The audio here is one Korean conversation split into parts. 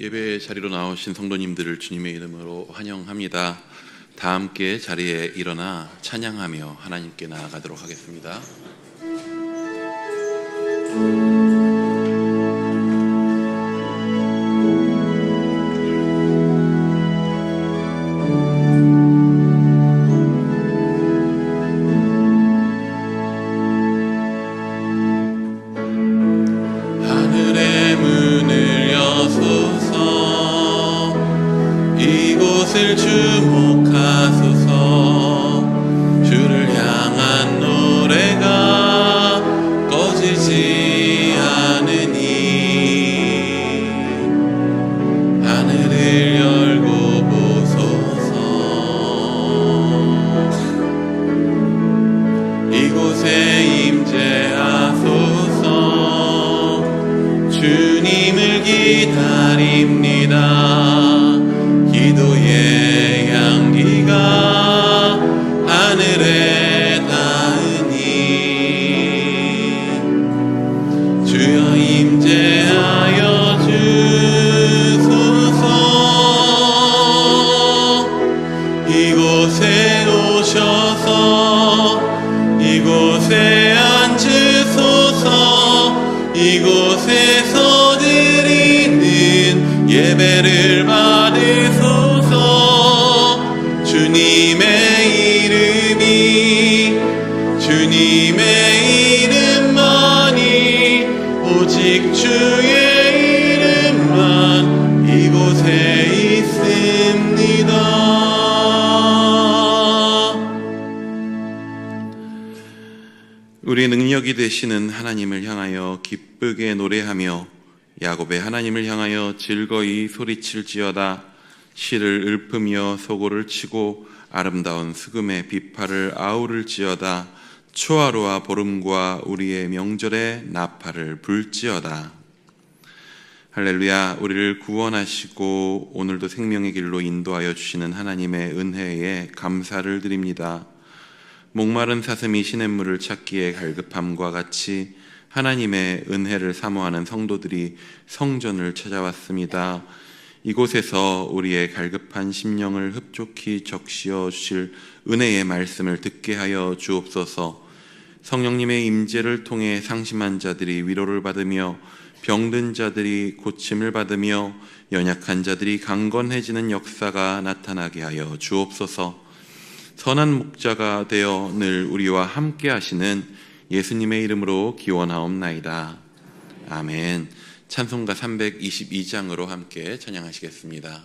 예배 자리로 나오신 성도님들을 주님의 이름으로 환영합니다. 다 함께 자리에 일어나 찬양하며 하나님께 나아가도록 하겠습니다. 이곳을 주목하소서. 주를 향한 노래가 꺼지지 않으니 하늘을 열고 보소서. 이곳에 임재하소서. 주님을 기다립니다. 기도의 향기가 하늘에 닿으니 주여 임재하여 주소서. 이곳에 오셔서 이곳에 앉으소서. 이곳에서 드리는 예배를 받으소서. 주님의 주님의 이름만이 오직 주의 이름만 이곳에 있습니다. 우리의 능력이 되시는 하나님을 향하여 기쁘게 노래하며 야곱의 하나님을 향하여 즐거이 소리칠지어다. 실을 읊으며 소고를 치고 아름다운 수금의 비파를 아우를지어다. 초하루와 보름과 우리의 명절에 나팔을 불지어다. 할렐루야. 우리를 구원하시고 오늘도 생명의 길로 인도하여 주시는 하나님의 은혜에 감사를 드립니다. 목마른 사슴이 시냇물을 찾기에 갈급함과 같이 하나님의 은혜를 사모하는 성도들이 성전을 찾아왔습니다. 이곳에서 우리의 갈급한 심령을 흡족히 적시어 주실 은혜의 말씀을 듣게 하여 주옵소서. 성령님의 임재를 통해 상심한 자들이 위로를 받으며 병든 자들이 고침을 받으며 연약한 자들이 강건해지는 역사가 나타나게 하여 주옵소서. 선한 목자가 되어 늘 우리와 함께 하시는 예수님의 이름으로 기원하옵나이다. 아멘. 찬송가 322장으로 함께 찬양하시겠습니다.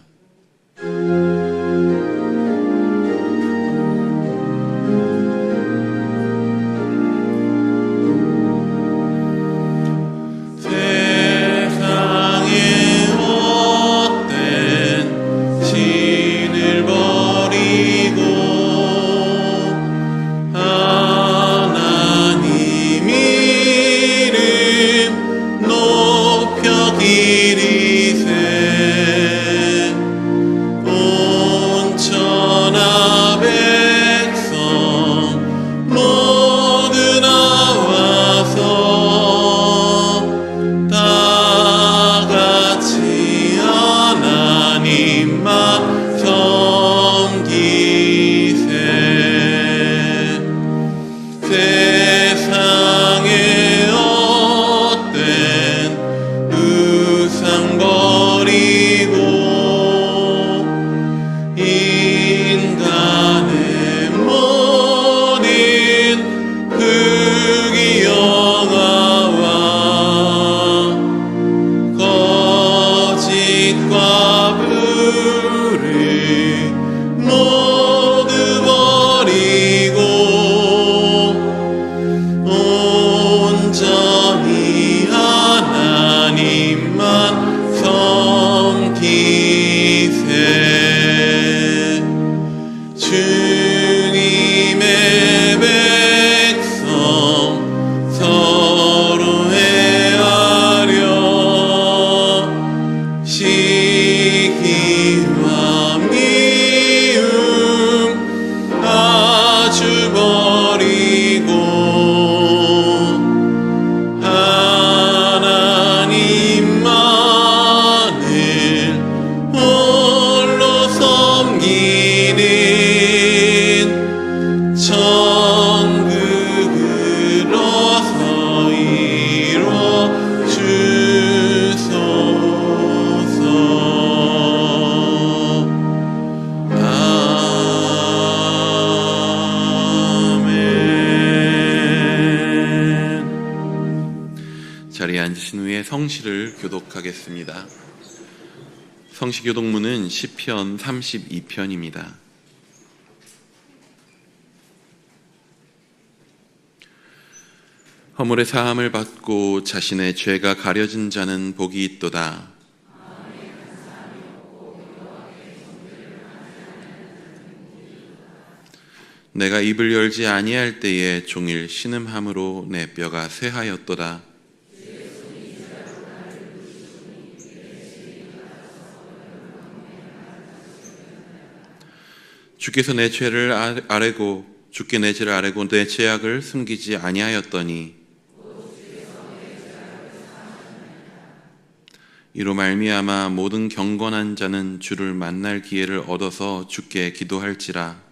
기리세 오 자리에 앉으신 후에 성시를 교독하겠습니다. 성시 교독문은 시편 32편입니다. 허물의 사함을 받고 자신의 죄가 가려진 자는 복이 있도다. 내가 입을 열지 아니할 때에 종일 신음함으로 내 뼈가 쇠하였도다. 주께서 내 죄를 아뢰고 주께 내 죄를 아뢰고 내 죄악을 숨기지 아니하였더니 이로 말미암아 모든 경건한 자는 주를 만날 기회를 얻어서 주께 기도할지라.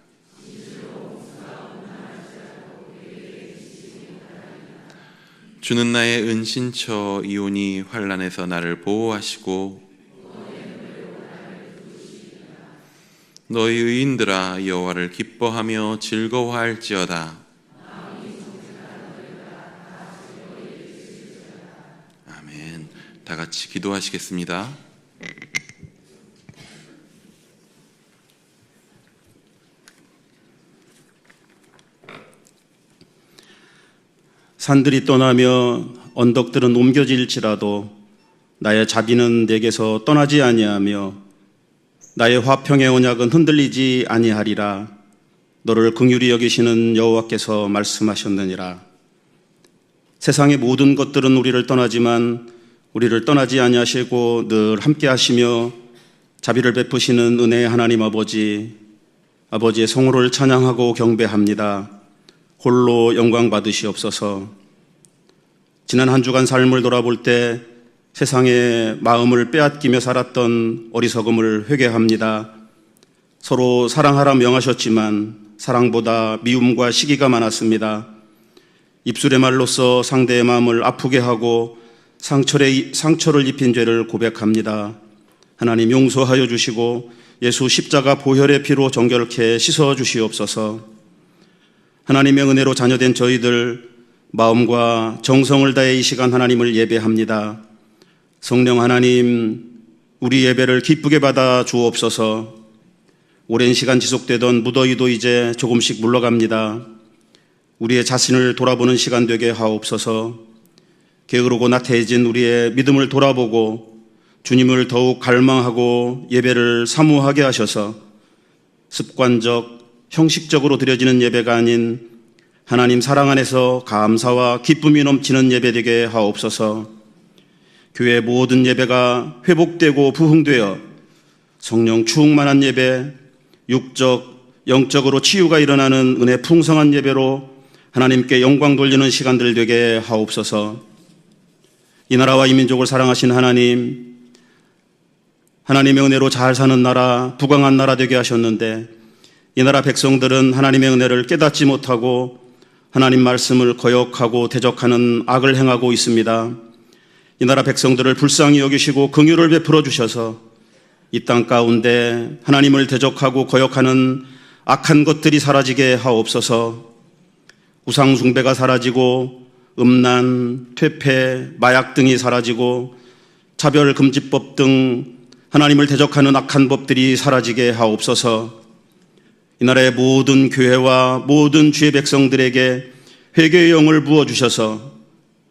주는 나의 은신처 이오니 환난에서 나를 보호하시고 너희 의인들아 여호와를 기뻐하며 즐거워할지어다. 아멘. 다 같이 기도하시겠습니다. 산들이 떠나며 언덕들은 옮겨질지라도 나의 자비는 내게서 떠나지 아니하며 나의 화평의 언약은 흔들리지 아니하리라. 너를 긍휼히 여기시는 여호와께서 말씀하셨느니라. 세상의 모든 것들은 우리를 떠나지만 우리를 떠나지 아니하시고 늘 함께 하시며 자비를 베푸시는 은혜의 하나님 아버지의 성호를 찬양하고 경배합니다. 홀로 영광 받으시옵소서. 지난 한 주간 삶을 돌아볼 때 세상의 마음을 빼앗기며 살았던 어리석음을 회개합니다. 서로 사랑하라 명하셨지만 사랑보다 미움과 시기가 많았습니다. 입술의 말로써 상대의 마음을 아프게 하고 상처를 입힌 죄를 고백합니다. 하나님 용서하여 주시고 예수 십자가 보혈의 피로 정결케 씻어 주시옵소서. 하나님의 은혜로 자녀된 저희들 마음과 정성을 다해 이 시간 하나님을 예배합니다. 성령 하나님, 우리 예배를 기쁘게 받아 주옵소서. 오랜 시간 지속되던 무더위도 이제 조금씩 물러갑니다. 우리의 자신을 돌아보는 시간 되게 하옵소서. 게으르고 나태해진 우리의 믿음을 돌아보고 주님을 더욱 갈망하고 예배를 사모하게 하셔서 습관적, 형식적으로 드려지는 예배가 아닌 하나님 사랑 안에서 감사와 기쁨이 넘치는 예배 되게 하옵소서. 교회 모든 예배가 회복되고 부흥되어 성령 충만한 예배, 육적, 영적으로 치유가 일어나는 은혜 풍성한 예배로 하나님께 영광 돌리는 시간들 되게 하옵소서. 이 나라와 이 민족을 사랑하신 하나님, 하나님의 은혜로 잘 사는 나라, 부강한 나라 되게 하셨는데 이 나라 백성들은 하나님의 은혜를 깨닫지 못하고 하나님 말씀을 거역하고 대적하는 악을 행하고 있습니다. 이 나라 백성들을 불쌍히 여기시고 긍휼을 베풀어 주셔서 이 땅 가운데 하나님을 대적하고 거역하는 악한 것들이 사라지게 하옵소서. 우상 숭배가 사라지고 음란, 퇴폐, 마약 등이 사라지고 차별금지법 등 하나님을 대적하는 악한 법들이 사라지게 하옵소서. 이 나라의 모든 교회와 모든 주의 백성들에게 회개의 영을 부어주셔서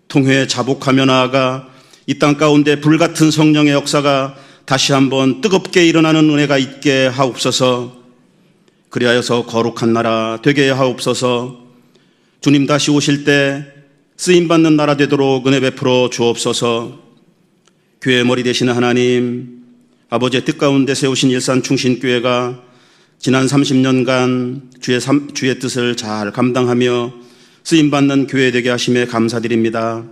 통회에 자복하며 나아가 이 땅 가운데 불같은 성령의 역사가 다시 한번 뜨겁게 일어나는 은혜가 있게 하옵소서. 그리하여서 거룩한 나라 되게 하옵소서. 주님 다시 오실 때 쓰임받는 나라 되도록 은혜 베풀어 주옵소서. 교회의 머리 되시는 하나님, 아버지의 뜻 가운데 세우신 일산충신교회가 지난 30년간 주의 뜻을 잘 감당하며 쓰임받는 교회 되게 하심에 감사드립니다.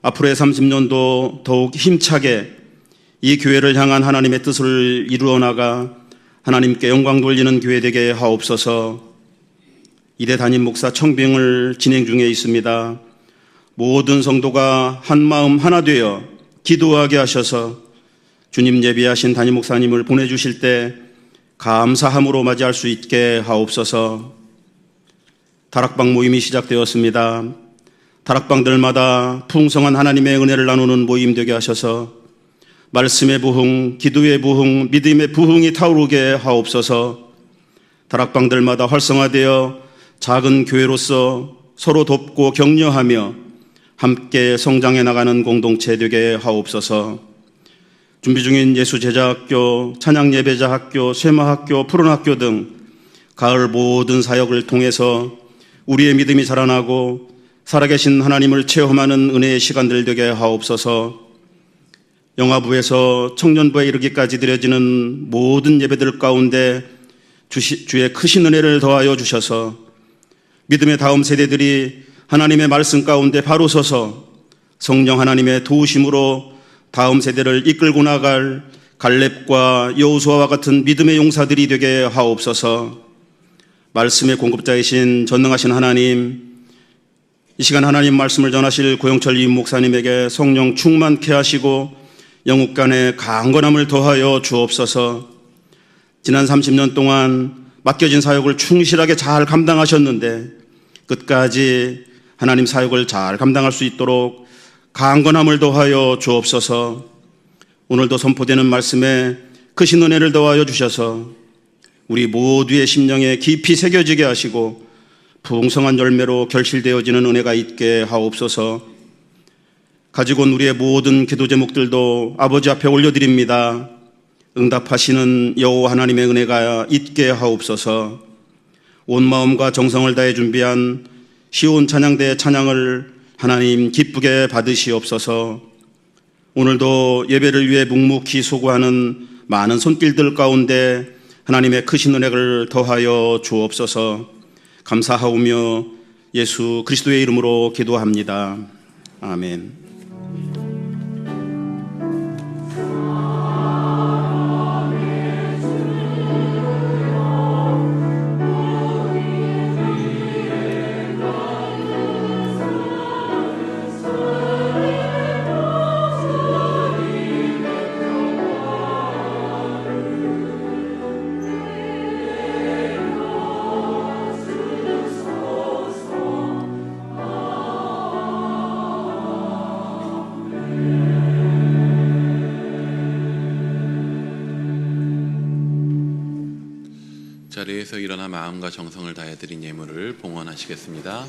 앞으로의 30년도 더욱 힘차게 이 교회를 향한 하나님의 뜻을 이루어 나가 하나님께 영광 돌리는 교회 되게 하옵소서. 이대 담임 목사 청빙을 진행 중에 있습니다. 모든 성도가 한 마음 하나 되어 기도하게 하셔서 주님 예비하신 담임 목사님을 보내주실 때 감사함으로 맞이할 수 있게 하옵소서. 다락방 모임이 시작되었습니다. 다락방들마다 풍성한 하나님의 은혜를 나누는 모임 되게 하셔서 말씀의 부흥, 기도의 부흥, 믿음의 부흥이 타오르게 하옵소서. 다락방들마다 활성화되어 작은 교회로서 서로 돕고 격려하며 함께 성장해 나가는 공동체 되게 하옵소서. 준비 중인 예수제자학교, 찬양예배자학교, 쇠마학교, 푸른학교 등 가을 모든 사역을 통해서 우리의 믿음이 자라나고 살아계신 하나님을 체험하는 은혜의 시간들 되게 하옵소서. 영화부에서 청년부에 이르기까지 드려지는 모든 예배들 가운데 주의 크신 은혜를 더하여 주셔서 믿음의 다음 세대들이 하나님의 말씀 가운데 바로 서서 성령 하나님의 도우심으로 다음 세대를 이끌고 나갈 갈렙과 여호수아와 같은 믿음의 용사들이 되게 하옵소서. 말씀의 공급자이신 전능하신 하나님, 이 시간 하나님 말씀을 전하실 고영철 임 목사님에게 성령 충만케 하시고 영육간의 강건함을 더하여 주옵소서. 지난 30년 동안 맡겨진 사역을 충실하게 잘 감당하셨는데 끝까지 하나님 사역을 잘 감당할 수 있도록 강건함을 더하여 주옵소서. 오늘도 선포되는 말씀에 크신 은혜를 더하여 주셔서 우리 모두의 심령에 깊이 새겨지게 하시고 풍성한 열매로 결실되어지는 은혜가 있게 하옵소서. 가지고 온 우리의 모든 기도 제목들도 아버지 앞에 올려드립니다. 응답하시는 여호와 하나님의 은혜가 있게 하옵소서. 온 마음과 정성을 다해 준비한 시온 찬양대의 찬양을 하나님 기쁘게 받으시옵소서. 오늘도 예배를 위해 묵묵히 수고하는 많은 손길들 가운데 하나님의 크신 은혜를 더하여 주옵소서. 감사하오며 예수 그리스도의 이름으로 기도합니다. 아멘. 자리에서 일어나 마음과 정성을 다해 드린 예물을 봉헌하시겠습니다.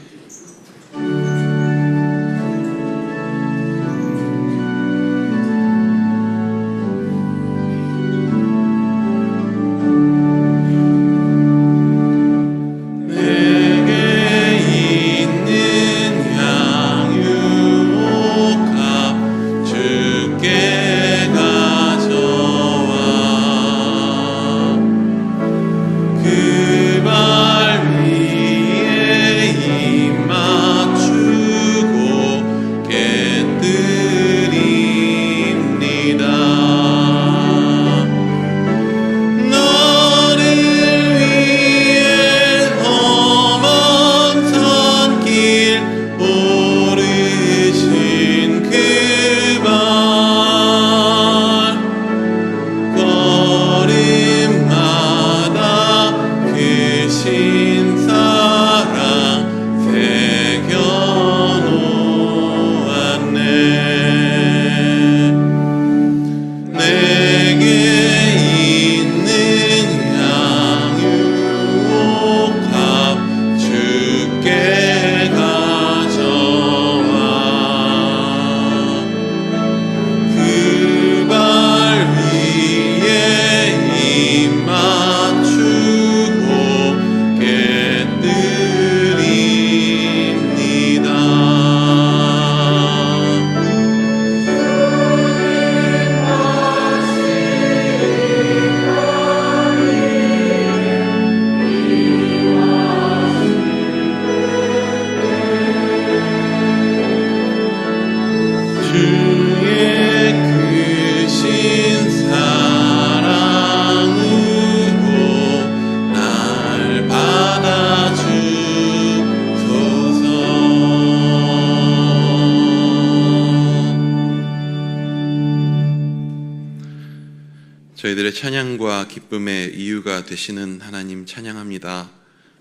저희들의 찬양과 기쁨의 이유가 되시는 하나님 찬양합니다.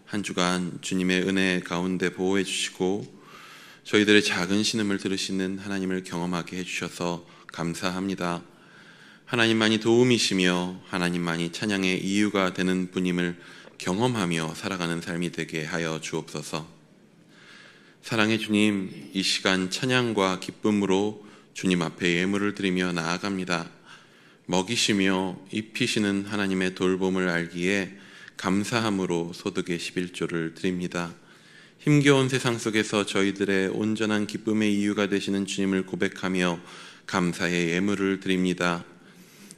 한 주간 주님의 은혜 가운데 보호해 주시고 저희들의 작은 신음을 들으시는 하나님을 경험하게 해주셔서 감사합니다. 하나님만이 도움이시며 하나님만이 찬양의 이유가 되는 분임을 경험하며 살아가는 삶이 되게 하여 주옵소서. 사랑의 주님, 이 시간 찬양과 기쁨으로 주님 앞에 예물을 드리며 나아갑니다. 먹이시며 입히시는 하나님의 돌봄을 알기에 감사함으로 소득의 11조를 드립니다. 힘겨운 세상 속에서 저희들의 온전한 기쁨의 이유가 되시는 주님을 고백하며 감사의 예물을 드립니다.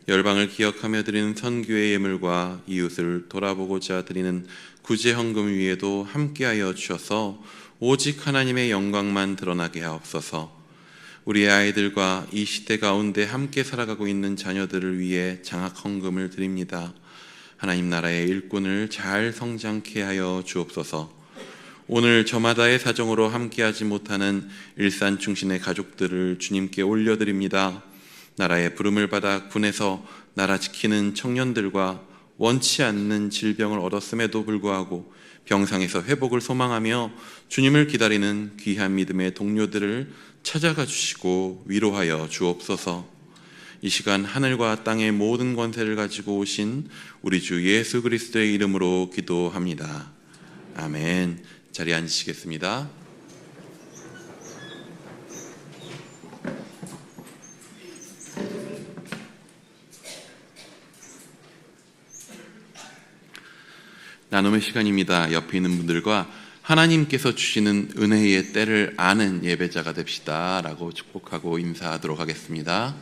열방을 기억하며 드리는 선교의 예물과 이웃을 돌아보고자 드리는 구제 헌금 위에도 함께하여 주셔서 오직 하나님의 영광만 드러나게 하옵소서. 우리의 아이들과 이 시대 가운데 함께 살아가고 있는 자녀들을 위해 장학 헌금을 드립니다. 하나님 나라의 일꾼을 잘 성장케 하여 주옵소서. 오늘 저마다의 사정으로 함께하지 못하는 일산 충신의 가족들을 주님께 올려드립니다. 나라의 부름을 받아 군에서 나라 지키는 청년들과 원치 않는 질병을 얻었음에도 불구하고 병상에서 회복을 소망하며 주님을 기다리는 귀한 믿음의 동료들을 찾아가 주시고 위로하여 주옵소서. 이 시간 하늘과 땅의 모든 권세를 가지고 오신 우리 주 예수 그리스도의 이름으로 기도합니다. 아멘. 자리에 앉으시겠습니다. 나눔의 시간입니다. 옆에 있는 분들과 하나님께서 주시는 은혜의 때를 아는 예배자가 됩시다 라고 축복하고 인사하도록 하겠습니다.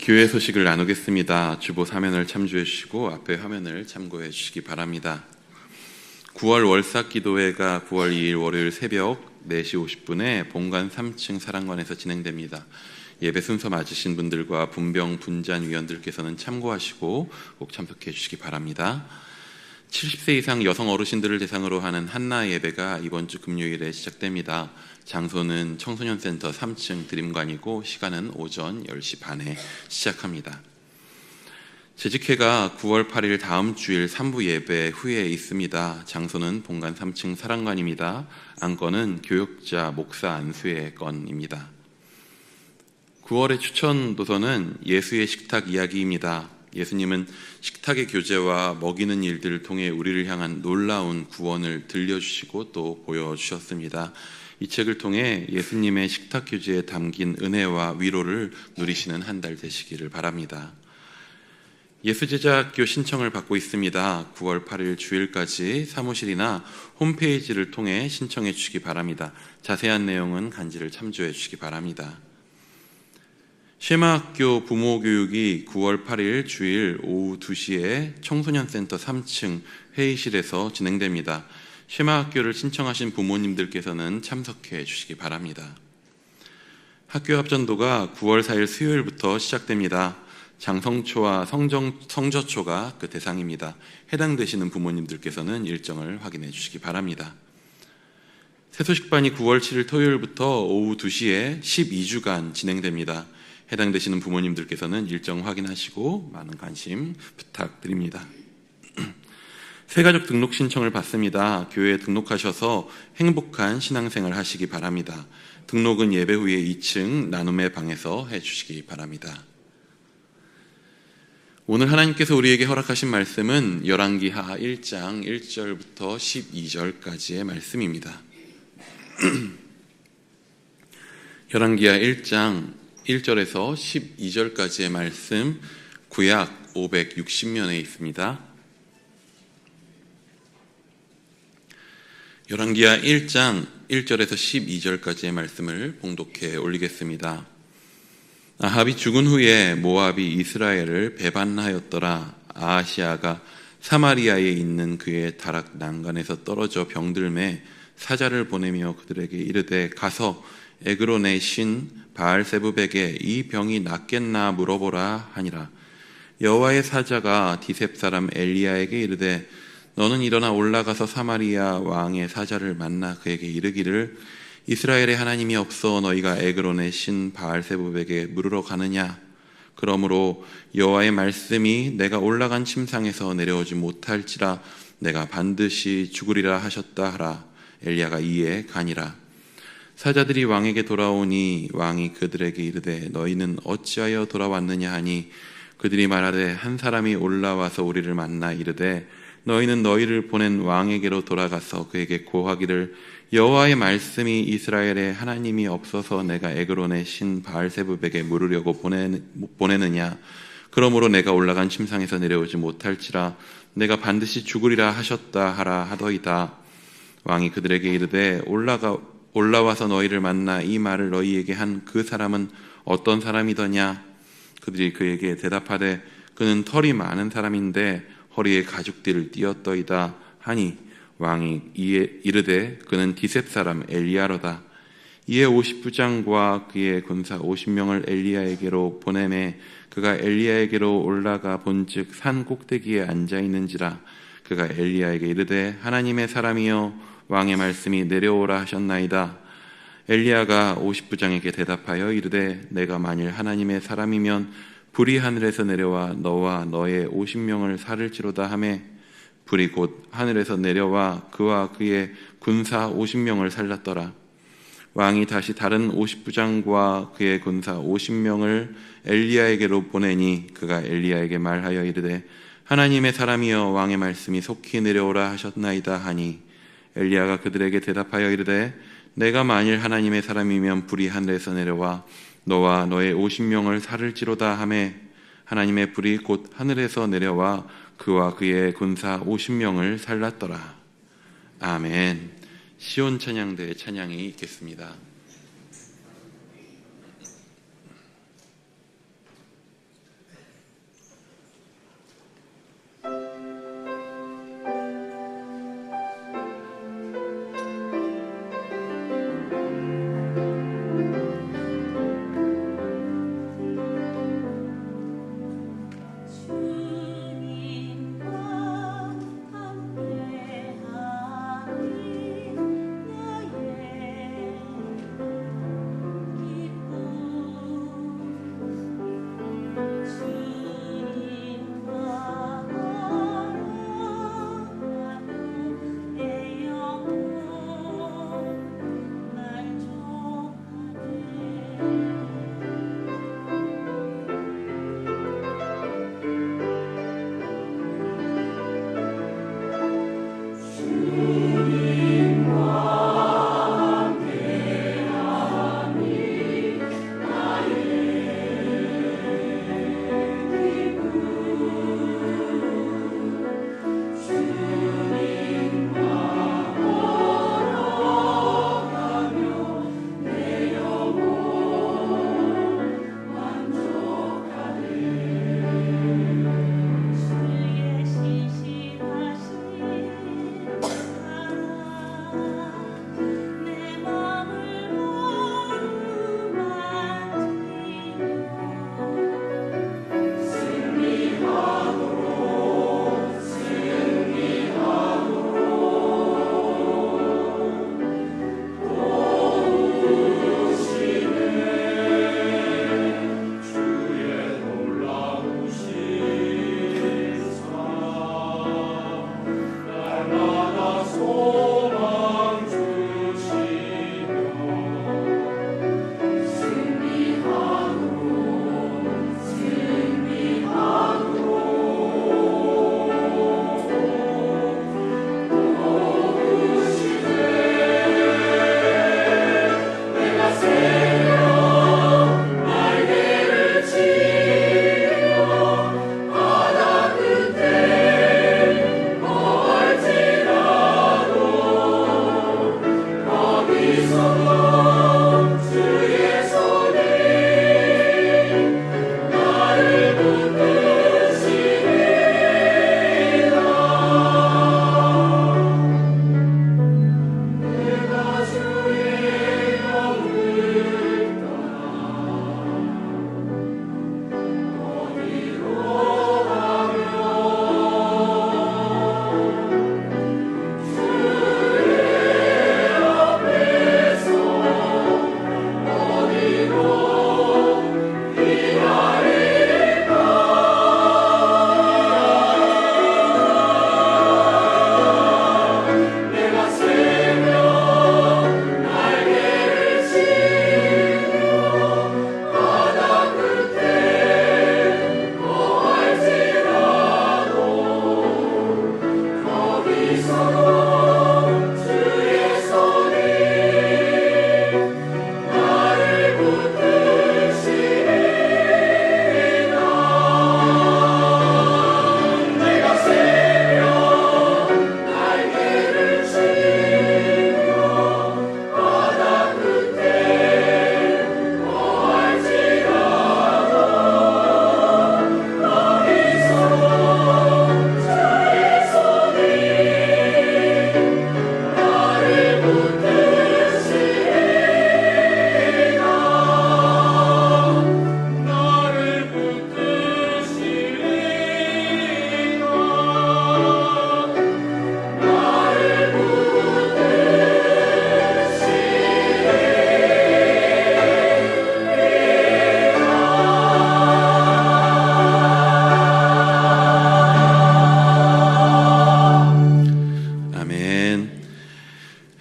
교회 소식을 나누겠습니다. 주보 화면을 참조해 주시고 앞에 화면을 참고해 주시기 바랍니다. 9월 월삭 기도회가 9월 2일 월요일 새벽 4시 50분에 본관 3층 사랑관에서 진행됩니다. 예배 순서 맞으신 분들과 분병 분잔 위원들께서는 참고하시고 꼭 참석해 주시기 바랍니다. 70세 이상 여성 어르신들을 대상으로 하는 한나 예배가 이번 주 금요일에 시작됩니다. 장소는 청소년센터 3층 드림관이고 시간은 오전 10시 반에 시작합니다. 재직회가 9월 8일 다음 주일 3부 예배 후에 있습니다. 장소는 본관 3층 사랑관입니다. 안건은 교육자 목사 안수의 건입니다. 9월의 추천 도서는 예수의 식탁 이야기입니다. 예수님은 식탁의 교제와 먹이는 일들을 통해 우리를 향한 놀라운 구원을 들려주시고 또 보여주셨습니다. 이 책을 통해 예수님의 식탁 교제에 담긴 은혜와 위로를 누리시는 한 달 되시기를 바랍니다. 예수제자학교 신청을 받고 있습니다. 9월 8일 주일까지 사무실이나 홈페이지를 통해 신청해 주시기 바랍니다. 자세한 내용은 간지를 참조해 주시기 바랍니다. 쉐마학교 부모교육이 9월 8일 주일 오후 2시에 청소년센터 3층 회의실에서 진행됩니다. 쉐마학교를 신청하신 부모님들께서는 참석해 주시기 바랍니다. 학교 합전도가 9월 4일 수요일부터 시작됩니다. 장성초와 성저초가 그 대상입니다. 해당되시는 부모님들께서는 일정을 확인해 주시기 바랍니다. 새소식반이 9월 7일 토요일부터 오후 2시에 12주간 진행됩니다. 해당되시는 부모님들께서는 일정 확인하시고 많은 관심 부탁드립니다. 새가족 등록 신청을 받습니다. 교회에 등록하셔서 행복한 신앙생활 하시기 바랍니다. 등록은 예배 후에 2층 나눔의 방에서 해주시기 바랍니다. 오늘 하나님께서 우리에게 허락하신 말씀은 열왕기하 1장 1절부터 12절까지의 말씀입니다. 열왕기하 1장 1절에서 12절까지의 말씀, 구약 560면에 있습니다. 열왕기하 1장 1절에서 12절까지의 말씀을 봉독해 올리겠습니다. 아합이 죽은 후에 모압이 이스라엘을 배반하였더라. 아하시아가 사마리아에 있는 그의 다락 난간에서 떨어져 병들매 사자를 보내며 그들에게 이르되 가서 에그론의 신 바알세부백에 이 병이 낫겠나 물어보라 하니라. 여호와의 사자가 디셉 사람 엘리야에게 이르되 너는 일어나 올라가서 사마리아 왕의 사자를 만나 그에게 이르기를 이스라엘의 하나님이 없어 너희가 에그론의 신 바알세부백에 물으러 가느냐. 그러므로 여호와의 말씀이 내가 올라간 침상에서 내려오지 못할지라 내가 반드시 죽으리라 하셨다 하라. 엘리야가 이에 가니라. 사자들이 왕에게 돌아오니 왕이 그들에게 이르되 너희는 어찌하여 돌아왔느냐 하니 그들이 말하되 한 사람이 올라와서 우리를 만나 이르되 너희는 너희를 보낸 왕에게로 돌아가서 그에게 고하기를 여호와의 말씀이 이스라엘에 하나님이 없어서 내가 에그론의 신 바알세불에게 물으려고 보내느냐. 그러므로 내가 올라간 침상에서 내려오지 못할지라 내가 반드시 죽으리라 하셨다 하라 하더이다. 왕이 그들에게 이르되 올라와서 너희를 만나 이 말을 너희에게 한 그 사람은 어떤 사람이더냐. 그들이 그에게 대답하되 그는 털이 많은 사람인데 허리에 가죽띠를 띠었더이다 하니 왕이 이에 이르되 그는 디셉 사람 엘리야로다. 이에 50부장과 그의 군사 50명을 엘리야에게로 보내매 그가 엘리야에게로 올라가 본즉 산 꼭대기에 앉아 있는지라. 그가 엘리야에게 이르되 하나님의 사람이여 왕의 말씀이 내려오라 하셨나이다. 엘리야가 50부장에게 대답하여 이르되 내가 만일 하나님의 사람이면 불이 하늘에서 내려와 너와 너의 50명을 살을지로다 하매 불이 곧 하늘에서 내려와 그와 그의 군사 50명을 살랐더라. 왕이 다시 다른 50부장과 그의 군사 50명을 엘리야에게로 보내니 그가 엘리야에게 말하여 이르되 하나님의 사람이여 왕의 말씀이 속히 내려오라 하셨나이다 하니 엘리야가 그들에게 대답하여 이르되 내가 만일 하나님의 사람이면 불이 하늘에서 내려와 너와 너의 50명을 살을지로다 하매 하나님의 불이 곧 하늘에서 내려와 그와 그의 군사 50명을 살랐더라. 아멘. 시온 찬양대의 찬양이 있겠습니다.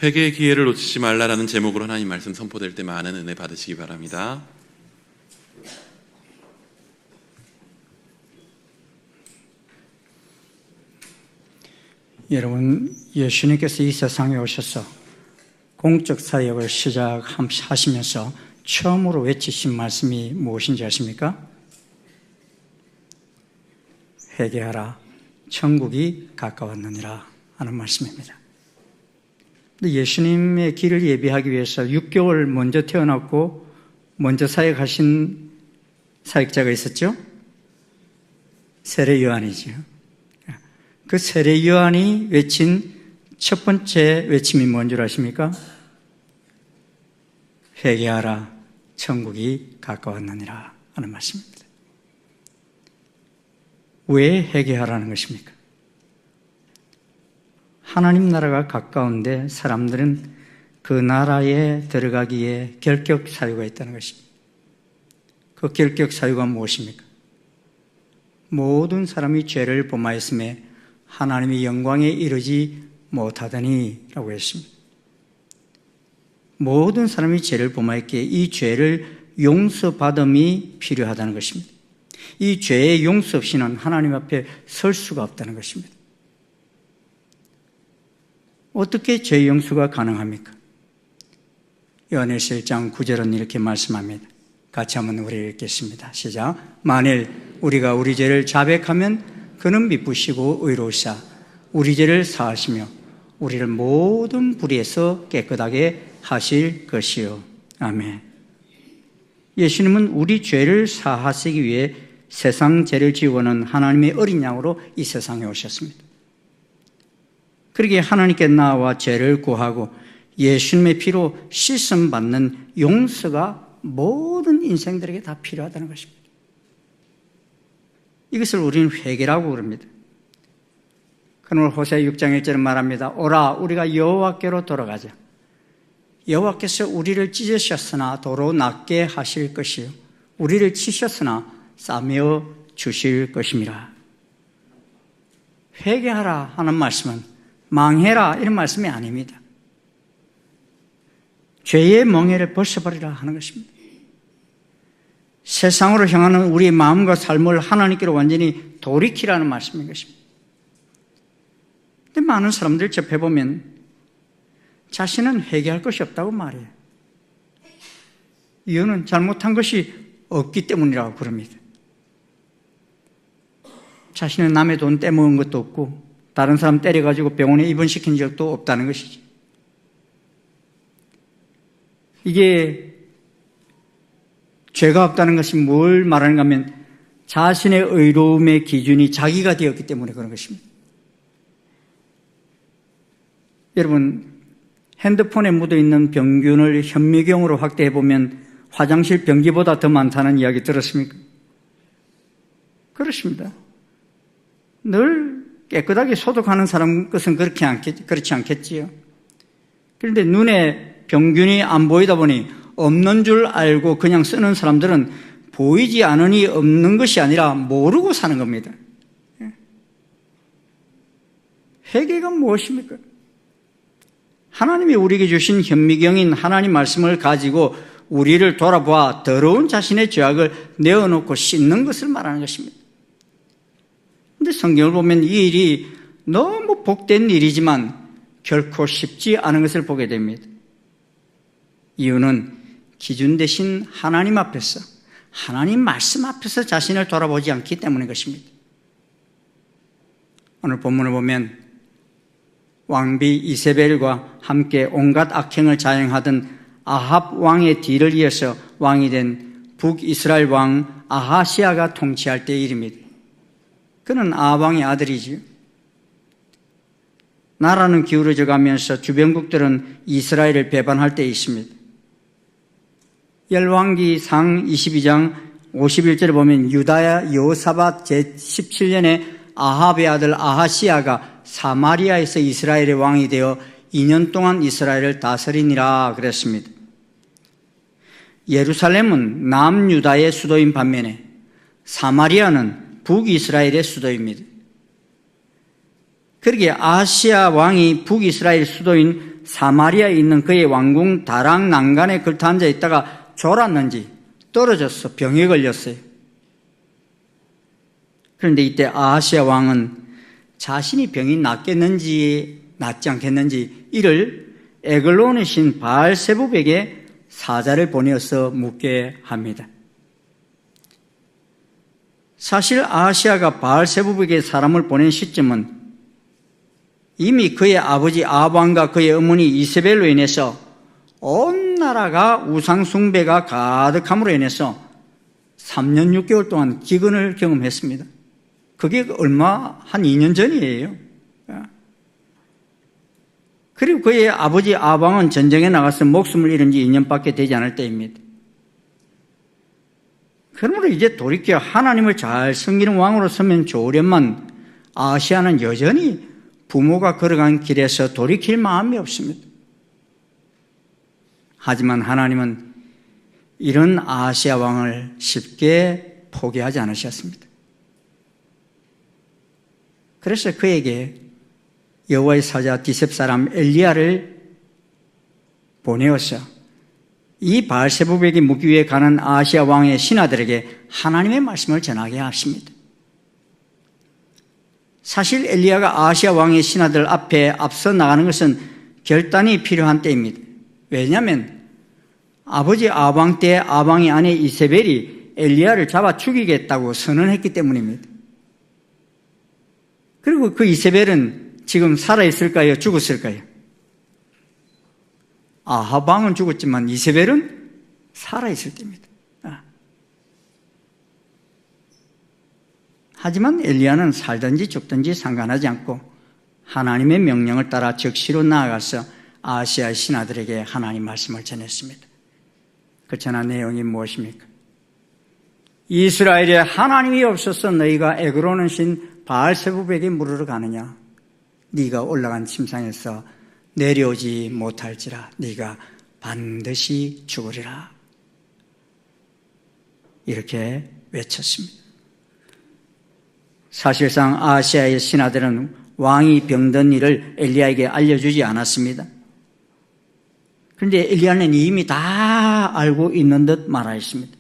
회개의 기회를 놓치지 말라라는 제목으로 하나님 말씀 선포될 때 많은 은혜 받으시기 바랍니다. 여러분, 예수님께서 이 세상에 오셔서 공적 사역을 시작하시면서 처음으로 외치신 말씀이 무엇인지 아십니까? 회개하라, 천국이 가까웠느니라 하는 말씀입니다. 예수님의 길을 예비하기 위해서 6개월 먼저 태어났고 먼저 사역하신 사역자가 있었죠? 세례 요한이죠. 그 세례 요한이 외친 첫 번째 외침이 뭔 줄 아십니까? 회개하라, 천국이 가까웠느니라 하는 말씀입니다. 왜 회개하라는 것입니까? 하나님 나라가 가까운데 사람들은 그 나라에 들어가기에 결격 사유가 있다는 것입니다. 그 결격 사유가 무엇입니까? 모든 사람이 죄를 범하였음에 하나님의 영광에 이르지 못하더니 라고 했습니다. 모든 사람이 죄를 범하였기에 이 죄를 용서받음이 필요하다는 것입니다. 이 죄의 용서 없이는 하나님 앞에 설 수가 없다는 것입니다. 어떻게 죄 용서가 가능합니까? 요한일서 1장 9절은 이렇게 말씀합니다. 같이 한번 우리 읽겠습니다. 시작. 만일 우리가 우리 죄를 자백하면 그는 미쁘시고 의로우시사 우리 죄를 사하시며 우리를 모든 불의에서 깨끗하게 하실 것이요. 아멘. 예수님은 우리 죄를 사하시기 위해 세상 죄를 지우고는 하나님의 어린 양으로 이 세상에 오셨습니다. 그러기에 하나님께 나와 죄를 구하고 예수님의 피로 씻음받는 용서가 모든 인생들에게 다 필요하다는 것입니다. 이것을 우리는 회개라고 그럽니다. 그러므로 호세아 6장 1절은 말합니다. 오라, 우리가 여호와께로 돌아가자. 여호와께서 우리를 찢으셨으나 도로 낫게 하실 것이요 우리를 치셨으나 싸매어 주실 것입니다. 회개하라 하는 말씀은 망해라 이런 말씀이 아닙니다. 죄의 멍에를 벗어버리라 하는 것입니다. 세상으로 향하는 우리의 마음과 삶을 하나님께로 완전히 돌이키라는 말씀인 것입니다. 근데 많은 사람들 접해보면 자신은 회개할 것이 없다고 말해요. 이유는 잘못한 것이 없기 때문이라고 그럽니다. 자신은 남의 돈 떼먹은 것도 없고 다른 사람 때려가지고 병원에 입원시킨 적도 없다는 것이지. 이게 죄가 없다는 것이 뭘 말하는가 하면 자신의 의로움의 기준이 자기가 되었기 때문에 그런 것입니다. 여러분, 핸드폰에 묻어있는 병균을 현미경으로 확대해보면 화장실 변기보다 더 많다는 이야기 들었습니까? 그렇습니다. 늘 깨끗하게 소독하는 사람 것은 그렇지 않겠지요. 그런데 눈에 병균이 안 보이다 보니 없는 줄 알고 그냥 쓰는 사람들은 보이지 않으니 없는 것이 아니라 모르고 사는 겁니다. 회개가 무엇입니까? 하나님이 우리에게 주신 현미경인 하나님 말씀을 가지고 우리를 돌아보아 더러운 자신의 죄악을 내어놓고 씻는 것을 말하는 것입니다. 그런데 성경을 보면 이 일이 너무 복된 일이지만 결코 쉽지 않은 것을 보게 됩니다. 이유는 기준 대신 하나님 앞에서, 하나님 말씀 앞에서 자신을 돌아보지 않기 때문인 것입니다. 오늘 본문을 보면 왕비 이세벨과 함께 온갖 악행을 자행하던 아합 왕의 뒤를 이어서 왕이 된 북이스라엘 왕 아하시아가 통치할 때의 일입니다. 그는 아합 왕의 아들이지요. 나라는 기울어져 가면서 주변국들은 이스라엘을 배반할 때에 있습니다. 열왕기상 22장 51절에 보면 유다야 여호사밧 제17년에 아합의 아들 아하시아가 사마리아에서 이스라엘의 왕이 되어 2년 동안 이스라엘을 다스리니라 그랬습니다. 예루살렘은 남유다의 수도인 반면에 사마리아는 북이스라엘의 수도입니다. 그러기에 아하시아 왕이 북이스라엘 수도인 사마리아에 있는 그의 왕궁 다락 난간에 걸터 앉아 있다가 졸았는지 떨어져서 병에 걸렸어요. 그런데 이때 아하시아 왕은 자신이 병이 낫겠는지 낫지 않겠는지 이를 에글론의 신 바알세붑에게 사자를 보내어서 묻게 합니다. 사실 아하시아가 바알세붑에게 사람을 보낸 시점은 이미 그의 아버지 아합왕과 그의 어머니 이세벨로 인해서 온 나라가 우상 숭배가 가득함으로 인해서 3년 6개월 동안 기근을 경험했습니다. 그게 한 2년 전이에요. 그리고 그의 아버지 아합왕은 전쟁에 나가서 목숨을 잃은 지 2년밖에 되지 않을 때입니다. 그러므로 이제 돌이켜 하나님을 잘 섬기는 왕으로 서면 좋으련만 아하시아는 여전히 부모가 걸어간 길에서 돌이킬 마음이 없습니다. 하지만 하나님은 이런 아하시아 왕을 쉽게 포기하지 않으셨습니다. 그래서 그에게 여호와의 사자 디셉 사람 엘리야를 보내어서 이 바알세붑에게 묻기 위해 가는 아하시아 왕의 신하들에게 하나님의 말씀을 전하게 하십니다. 사실 엘리야가 아하시아 왕의 신하들 앞에 앞서 나가는 것은 결단이 필요한 때입니다. 왜냐하면 아버지 아합왕 때 아합왕의 아내 이세벨이 엘리야를 잡아 죽이겠다고 선언했기 때문입니다. 그리고 그 이세벨은 지금 살아있을까요? 죽었을까요? 아합왕은 죽었지만 이세벨은 살아있을 때입니다. 하지만 엘리야는 살든지 죽든지 상관하지 않고 하나님의 명령을 따라 적시로 나아가서 아하시아의 신하들에게 하나님 말씀을 전했습니다. 그 전한 내용이 무엇입니까? 이스라엘에 하나님이 없어서 너희가 에그로는 신 바알세붑에게 물으러 가느냐? 네가 올라간 침상에서 내려오지 못할지라 네가 반드시 죽으리라. 이렇게 외쳤습니다. 사실상 아하시아의 신하들은 왕이 병든 일을 엘리야에게 알려주지 않았습니다. 그런데 엘리야는 이미 다 알고 있는 듯 말하였습니다.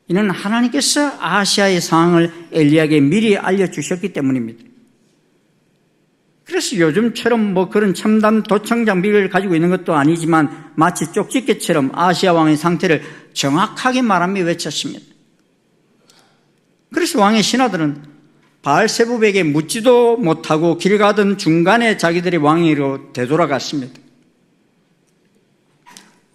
이는 하나님께서 아하시아의 상황을 엘리야에게 미리 알려주셨기 때문입니다. 그래서 요즘처럼 그런 첨단 도청 장비를 가지고 있는 것도 아니지만 마치 쪽집게처럼 아하시아 왕의 상태를 정확하게 말하며 외쳤습니다. 그래서 왕의 신하들은 바알세붑에게 묻지도 못하고 길 가던 중간에 자기들이 왕위로 되돌아갔습니다.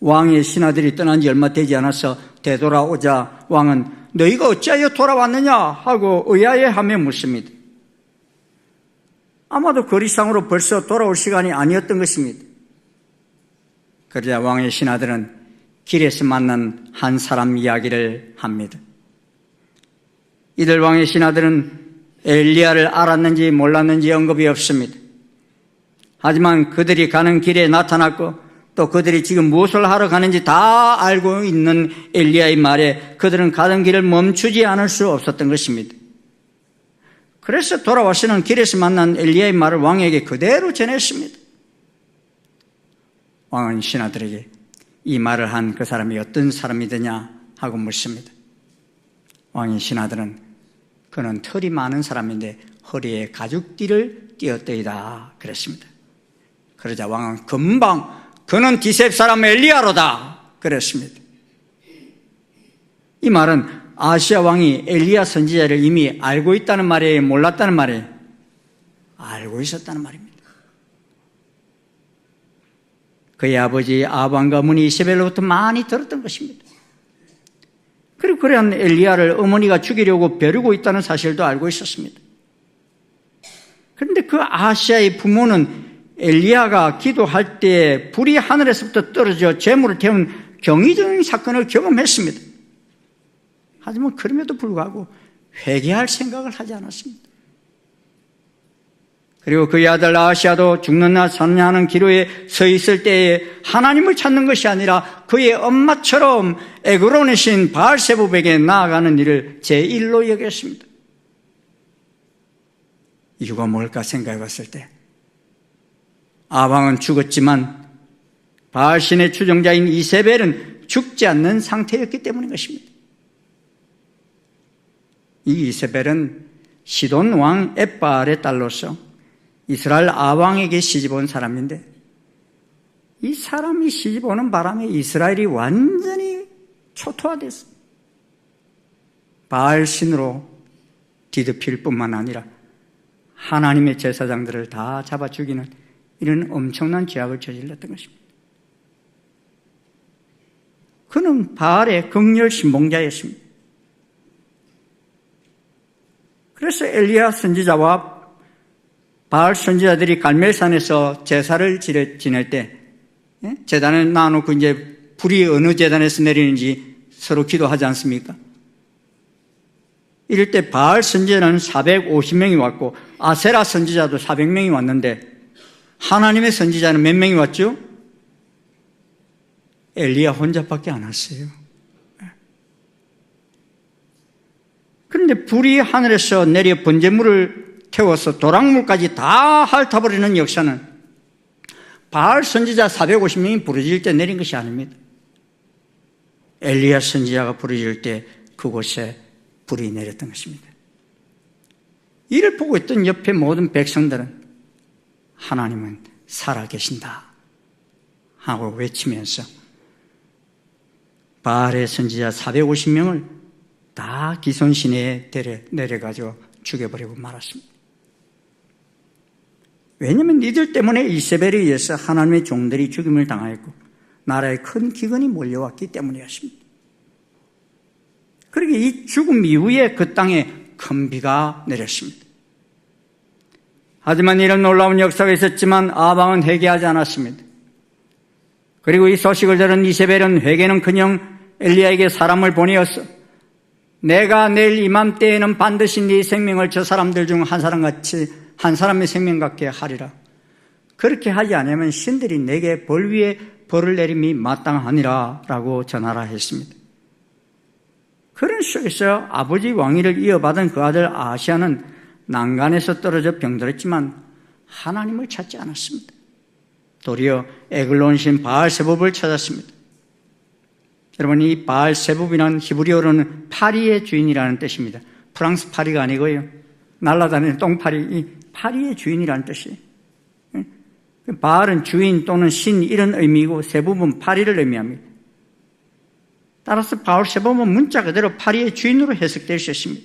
왕의 신하들이 떠난 지 얼마 되지 않아서 되돌아오자 왕은 너희가 어찌하여 돌아왔느냐 하고 의아해하며 묻습니다. 아마도 거리상으로 벌써 돌아올 시간이 아니었던 것입니다. 그러자 왕의 신하들은 길에서 만난 한 사람 이야기를 합니다. 이들 왕의 신하들은 엘리야를 알았는지 몰랐는지 언급이 없습니다. 하지만 그들이 가는 길에 나타났고 또 그들이 지금 무엇을 하러 가는지 다 알고 있는 엘리야의 말에 그들은 가던 길을 멈추지 않을 수 없었던 것입니다. 그래서 돌아와서는 길에서 만난 엘리야의 말을 왕에게 그대로 전했습니다. 왕은 신하들에게 이 말을 한 그 사람이 어떤 사람이더냐 하고 묻습니다. 왕의 신하들은 그는 털이 많은 사람인데 허리에 가죽띠를 띄었더이다 그랬습니다. 그러자 왕은 금방 그는 디셉 사람 엘리야로다 그랬습니다. 이 말은 아하시아 왕이 엘리야 선지자를 이미 알고 있다는 말이에요? 몰랐다는 말이에요? 알고 있었다는 말입니다. 그의 아버지 아합왕과 어머니 이세벨로부터 많이 들었던 것입니다. 그리고 그러한 엘리야를 어머니가 죽이려고 벼르고 있다는 사실도 알고 있었습니다. 그런데 그 아하시아의 부모는 엘리야가 기도할 때 불이 하늘에서부터 떨어져 재물을 태운 경이적인 사건을 경험했습니다. 하지만 그럼에도 불구하고 회개할 생각을 하지 않았습니다. 그리고 그의 아들 아하시아도 죽는 날 사느냐는 기로에 서 있을 때에 하나님을 찾는 것이 아니라 그의 엄마처럼 에그론의 신 바알세붑에게 나아가는 일을 제1로 여겼습니다. 이유가 뭘까 생각해 봤을 때 아방은 죽었지만 바알신의 추종자인 이세벨은 죽지 않는 상태였기 때문인 것입니다. 이 이세벨은 시돈 왕 엣바알의 딸로서 이스라엘 아왕에게 시집온 사람인데, 이 사람이 시집오는 바람에 이스라엘이 완전히 초토화됐어. 바알신으로 뒤덮일 뿐만 아니라 하나님의 제사장들을 다 잡아 죽이는 이런 엄청난 죄악을 저질렀던 것입니다. 그는 바알의 극렬 신봉자였습니다. 그래서 엘리야 선지자와 바알 선지자들이 갈멜산에서 제사를 지낼 때 제단을 놔놓고 이제 불이 어느 제단에서 내리는지 서로 기도하지 않습니까? 이럴 때 바알 선지자는 450명이 왔고 아세라 선지자도 400명이 왔는데 하나님의 선지자는 몇 명이 왔죠? 엘리야 혼자밖에 안 왔어요. 그런데 불이 하늘에서 내려 번제물을 태워서 도랑물까지 다 핥아버리는 역사는 바알 선지자 450명이 부르짖을 때 내린 것이 아닙니다. 엘리야 선지자가 부르짖을 때 그곳에 불이 내렸던 것입니다. 이를 보고 있던 옆에 모든 백성들은 하나님은 살아계신다 하고 외치면서 바알의 선지자 450명을 다 기손 시내에 내려가지고 죽여버리고 말았습니다. 왜냐하면 이들 때문에 이세벨에 의해서 하나님의 종들이 죽임을 당하였고 나라에 큰 기근이 몰려왔기 때문이었습니다. 그러게 이 죽음 이후에 그 땅에 큰 비가 내렸습니다. 하지만 이런 놀라운 역사가 있었지만 아방은 회개하지 않았습니다. 그리고 이 소식을 들은 이세벨은 회개는커녕 엘리야에게 사람을 보내었어. 내가 내일 이맘때에는 반드시 네 생명을 저 사람들 중 한 사람의 생명 같게 하리라. 그렇게 하지 않으면 신들이 내게 벌 위에 벌을 내림이 마땅하니라 라고 전하라 했습니다. 그런 속에서 아버지 왕위를 이어받은 그 아들 아하시아는 난간에서 떨어져 병들었지만 하나님을 찾지 않았습니다. 도리어 에글론 신 바알세붑을 찾았습니다. 여러분, 이 바알세붑이라는 히브리어로는 파리의 주인이라는 뜻입니다. 프랑스 파리가 아니고요. 날아다니는 똥파리, 이 파리의 주인이라는 뜻이에요. 바알은 주인 또는 신 이런 의미이고 세붑은 파리를 의미합니다. 따라서 바알세붑은 문자 그대로 파리의 주인으로 해석될 수 있습니다.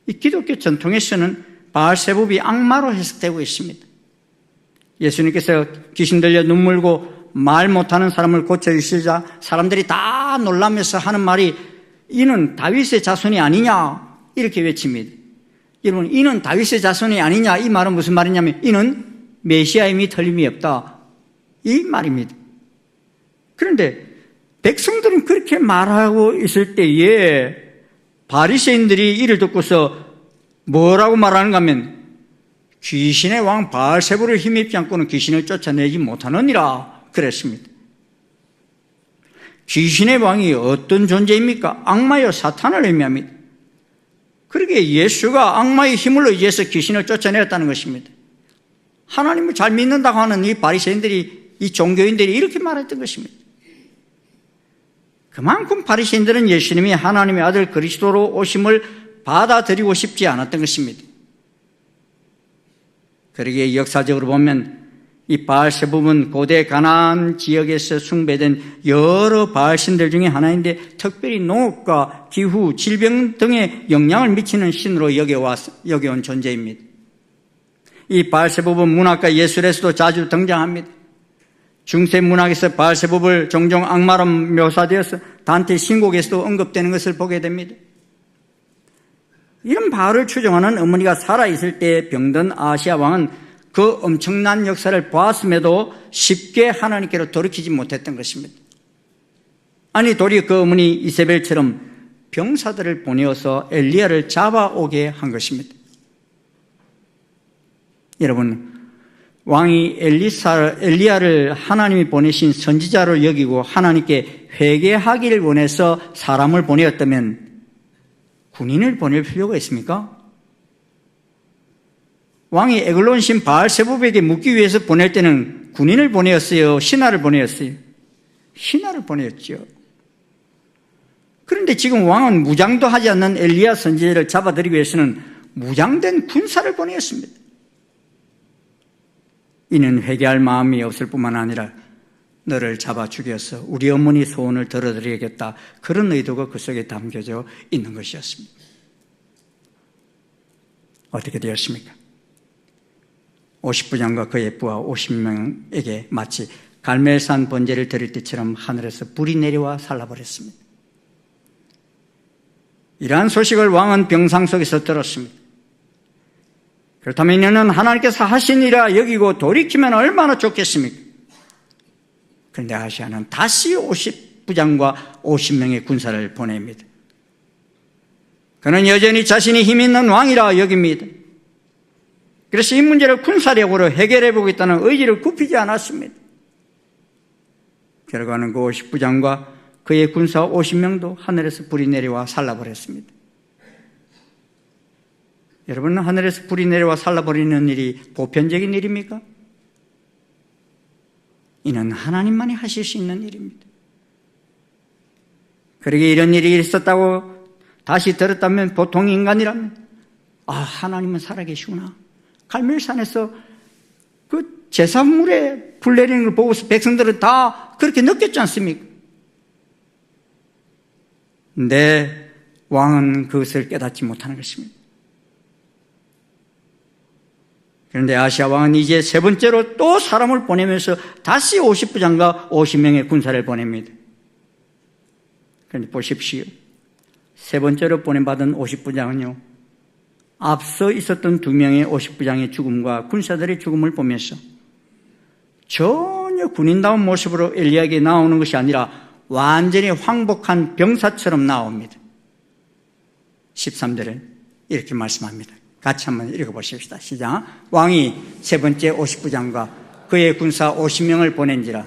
이 기독교 전통에서는 바알세붑이 악마로 해석되고 있습니다. 예수님께서 귀신 들려 눈물고 말 못하는 사람을 고쳐주시자 사람들이 다 놀라면서 하는 말이 이는 다윗의 자손이 아니냐 이렇게 외칩니다. 여러분, 이는 다윗의 자손이 아니냐 이 말은 무슨 말이냐면 이는 메시아임이 틀림이 없다 이 말입니다. 그런데 백성들은 그렇게 말하고 있을 때에 바리새인들이 이를 듣고서 뭐라고 말하는가 하면 귀신의 왕 바알세붑을 힘입지 않고는 귀신을 쫓아내지 못하느니라 그랬습니다. 귀신의 왕이 어떤 존재입니까? 악마여 사탄을 의미합니다. 그러기에 예수가 악마의 힘을 의지해서 귀신을 쫓아내었다는 것입니다. 하나님을 잘 믿는다고 하는 이 바리새인들이, 이 종교인들이 이렇게 말했던 것입니다. 그만큼 바리새인들은 예수님이 하나님의 아들 그리스도로 오심을 받아들이고 싶지 않았던 것입니다. 그러기에 역사적으로 보면 이 바알세붑은 고대 가나안 지역에서 숭배된 여러 바알신들 중에 하나인데 특별히 농업과 기후, 질병 등에 영향을 미치는 신으로 여겨온 존재입니다. 이 바알세붑은 문학과 예술에서도 자주 등장합니다. 중세 문학에서 바알세붑을 종종 악마로 묘사되어서 단테 신곡에서도 언급되는 것을 보게 됩니다. 이런 바알을 추종하는 어머니가 살아있을 때 병든 아하시아 왕은 그 엄청난 역사를 보았음에도 쉽게 하나님께로 돌이키지 못했던 것입니다. 아니 도리어 그 어머니 이세벨처럼 병사들을 보내어서 엘리야를 잡아오게 한 것입니다. 여러분, 왕이 엘리야를 하나님이 보내신 선지자로 여기고 하나님께 회개하기를 원해서 사람을 보내었다면 군인을 보낼 필요가 있습니까? 왕이 에글론 신 바알세부백에 묻기 위해서 보낼 때는 군인을 보내었어요? 신하를 보내었어요? 신하를 보냈죠. 그런데 지금 왕은 무장도 하지 않는 엘리야 선지자를 잡아들이기 위해서는 무장된 군사를 보냈습니다. 이는 회개할 마음이 없을 뿐만 아니라 너를 잡아 죽여서 우리 어머니 소원을 들어드리겠다, 그런 의도가 그 속에 담겨져 있는 것이었습니다. 어떻게 되었습니까? 50부장과 그의 부하 50명에게 마치 갈멜산 번제를 드릴 때처럼 하늘에서 불이 내려와 살라버렸습니다. 이러한 소식을 왕은 병상 속에서 들었습니다. 그렇다면 이는 하나님께서 하신 일이라 여기고 돌이키면 얼마나 좋겠습니까? 그런데 아시아는 다시 50부장과 50명의 군사를 보냅니다. 그는 여전히 자신이 힘 있는 왕이라 여깁니다. 그래서 이 문제를 군사력으로 해결해 보겠다는 의지를 굽히지 않았습니다. 결과는 그 50부장과 그의 군사 50명도 하늘에서 불이 내려와 살라버렸습니다. 여러분, 하늘에서 불이 내려와 살라버리는 일이 보편적인 일입니까? 이는 하나님만이 하실 수 있는 일입니다. 그러게 이런 일이 있었다고 다시 들었다면 보통 인간이라면 하나님은 살아계시구나. 갈멜산에서 그 제사물에 불 내리는 걸 보고서 백성들은 다 그렇게 느꼈지 않습니까? 근데 왕은 그것을 깨닫지 못하는 것입니다. 그런데 아시아 왕은 이제 세 번째로 또 사람을 보내면서 다시 50부장과 50명의 군사를 보냅니다. 그런데 보십시오. 세 번째로 보내받은 50부장은요, 앞서 있었던 2명의 50부장의 죽음과 군사들의 죽음을 보면서 전혀 군인다운 모습으로 엘리야에게 나오는 것이 아니라 완전히 황복한 병사처럼 나옵니다. 13절은 이렇게 말씀합니다. 같이 한번 읽어보십시다. 시작. 왕이 세 번째 50부장과 그의 군사 50명을 보낸지라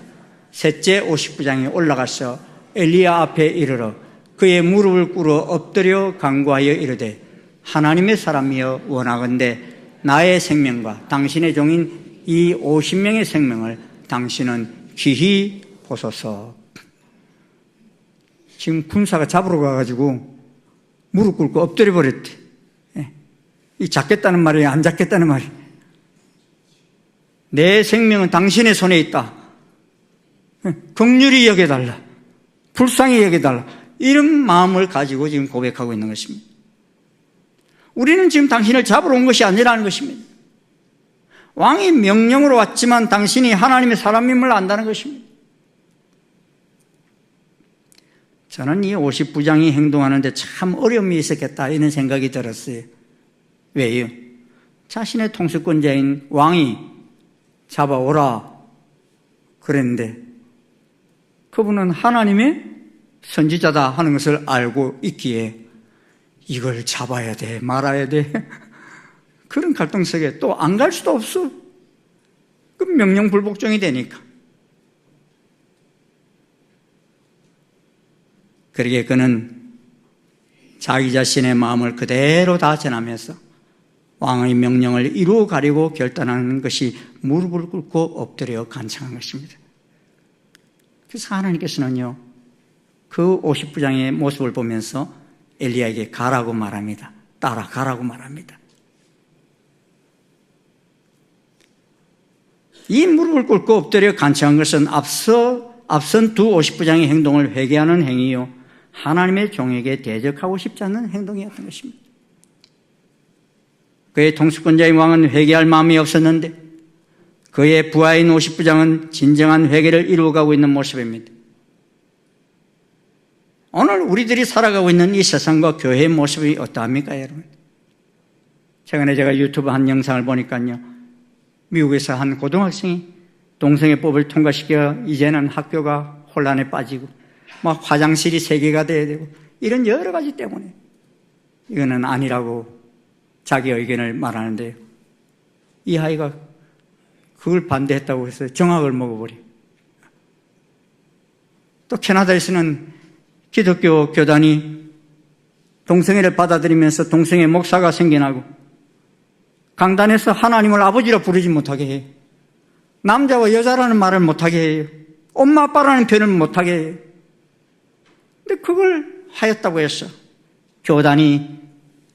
셋째 50부장이 올라가서 엘리야 앞에 이르러 그의 무릎을 꿇어 엎드려 간구하여 이르되 하나님의 사람이여 원하건대 나의 생명과 당신의 종인 이 50명의 생명을 당신은 귀히 보소서. 지금 군사가 잡으러 가가지고 무릎 꿇고 엎드려 버렸대. 이 잡겠다는 말이 안 잡겠다는 말이. 내 생명은 당신의 손에 있다. 긍휼히 여겨달라. 불쌍히 여겨달라. 이런 마음을 가지고 지금 고백하고 있는 것입니다. 우리는 지금 당신을 잡으러 온 것이 아니라는 것입니다. 왕이 명령으로 왔지만 당신이 하나님의 사람임을 안다는 것입니다. 저는 이 50부장이 행동하는데 참 어려움이 있었겠다 이런 생각이 들었어요. 왜요? 자신의 통수권자인 왕이 잡아오라 그랬는데 그분은 하나님의 선지자다 하는 것을 알고 있기에 이걸 잡아야 돼 말아야 돼 그런 갈등 속에 또 안 갈 수도 없어. 그 명령 불복종이 되니까. 그러기에 그는 자기 자신의 마음을 그대로 다 전하면서 왕의 명령을 이루어 가려고 결단하는 것이 무릎을 꿇고 엎드려 간청한 것입니다. 그래서 하나님께서는요, 그 50부장의 모습을 보면서 엘리야에게 가라고 말합니다. 따라가라고 말합니다. 이 무릎을 꿇고 엎드려 간청한 것은 앞선 두 50부장의 행동을 회개하는 행위요, 하나님의 종에게 대적하고 싶지 않은 행동이었던 것입니다. 그의 통수권자인 왕은 회개할 마음이 없었는데 그의 부하인 50부장은 진정한 회개를 이루어가고 있는 모습입니다. 오늘 우리들이 살아가고 있는 이 세상과 교회의 모습이 어떠합니까, 여러분? 최근에 제가 유튜브 한 영상을 보니까요, 미국에서 한 고등학생이 동성애 법을 통과시켜 이제는 학교가 혼란에 빠지고 막 화장실이 3개가 돼야 되고 이런 여러 가지 때문에 이거는 아니라고 자기 의견을 말하는데요, 이 아이가 그걸 반대했다고 해서 정학을 먹어버려. 또 캐나다에서는 기독교 교단이 동성애를 받아들이면서 동성애 목사가 생겨나고 강단에서 하나님을 아버지라 부르지 못하게 해요. 남자와 여자라는 말을 못하게 해요. 엄마 아빠라는 표현을 못하게 해요. 근데 그걸 하였다고 해서 교단이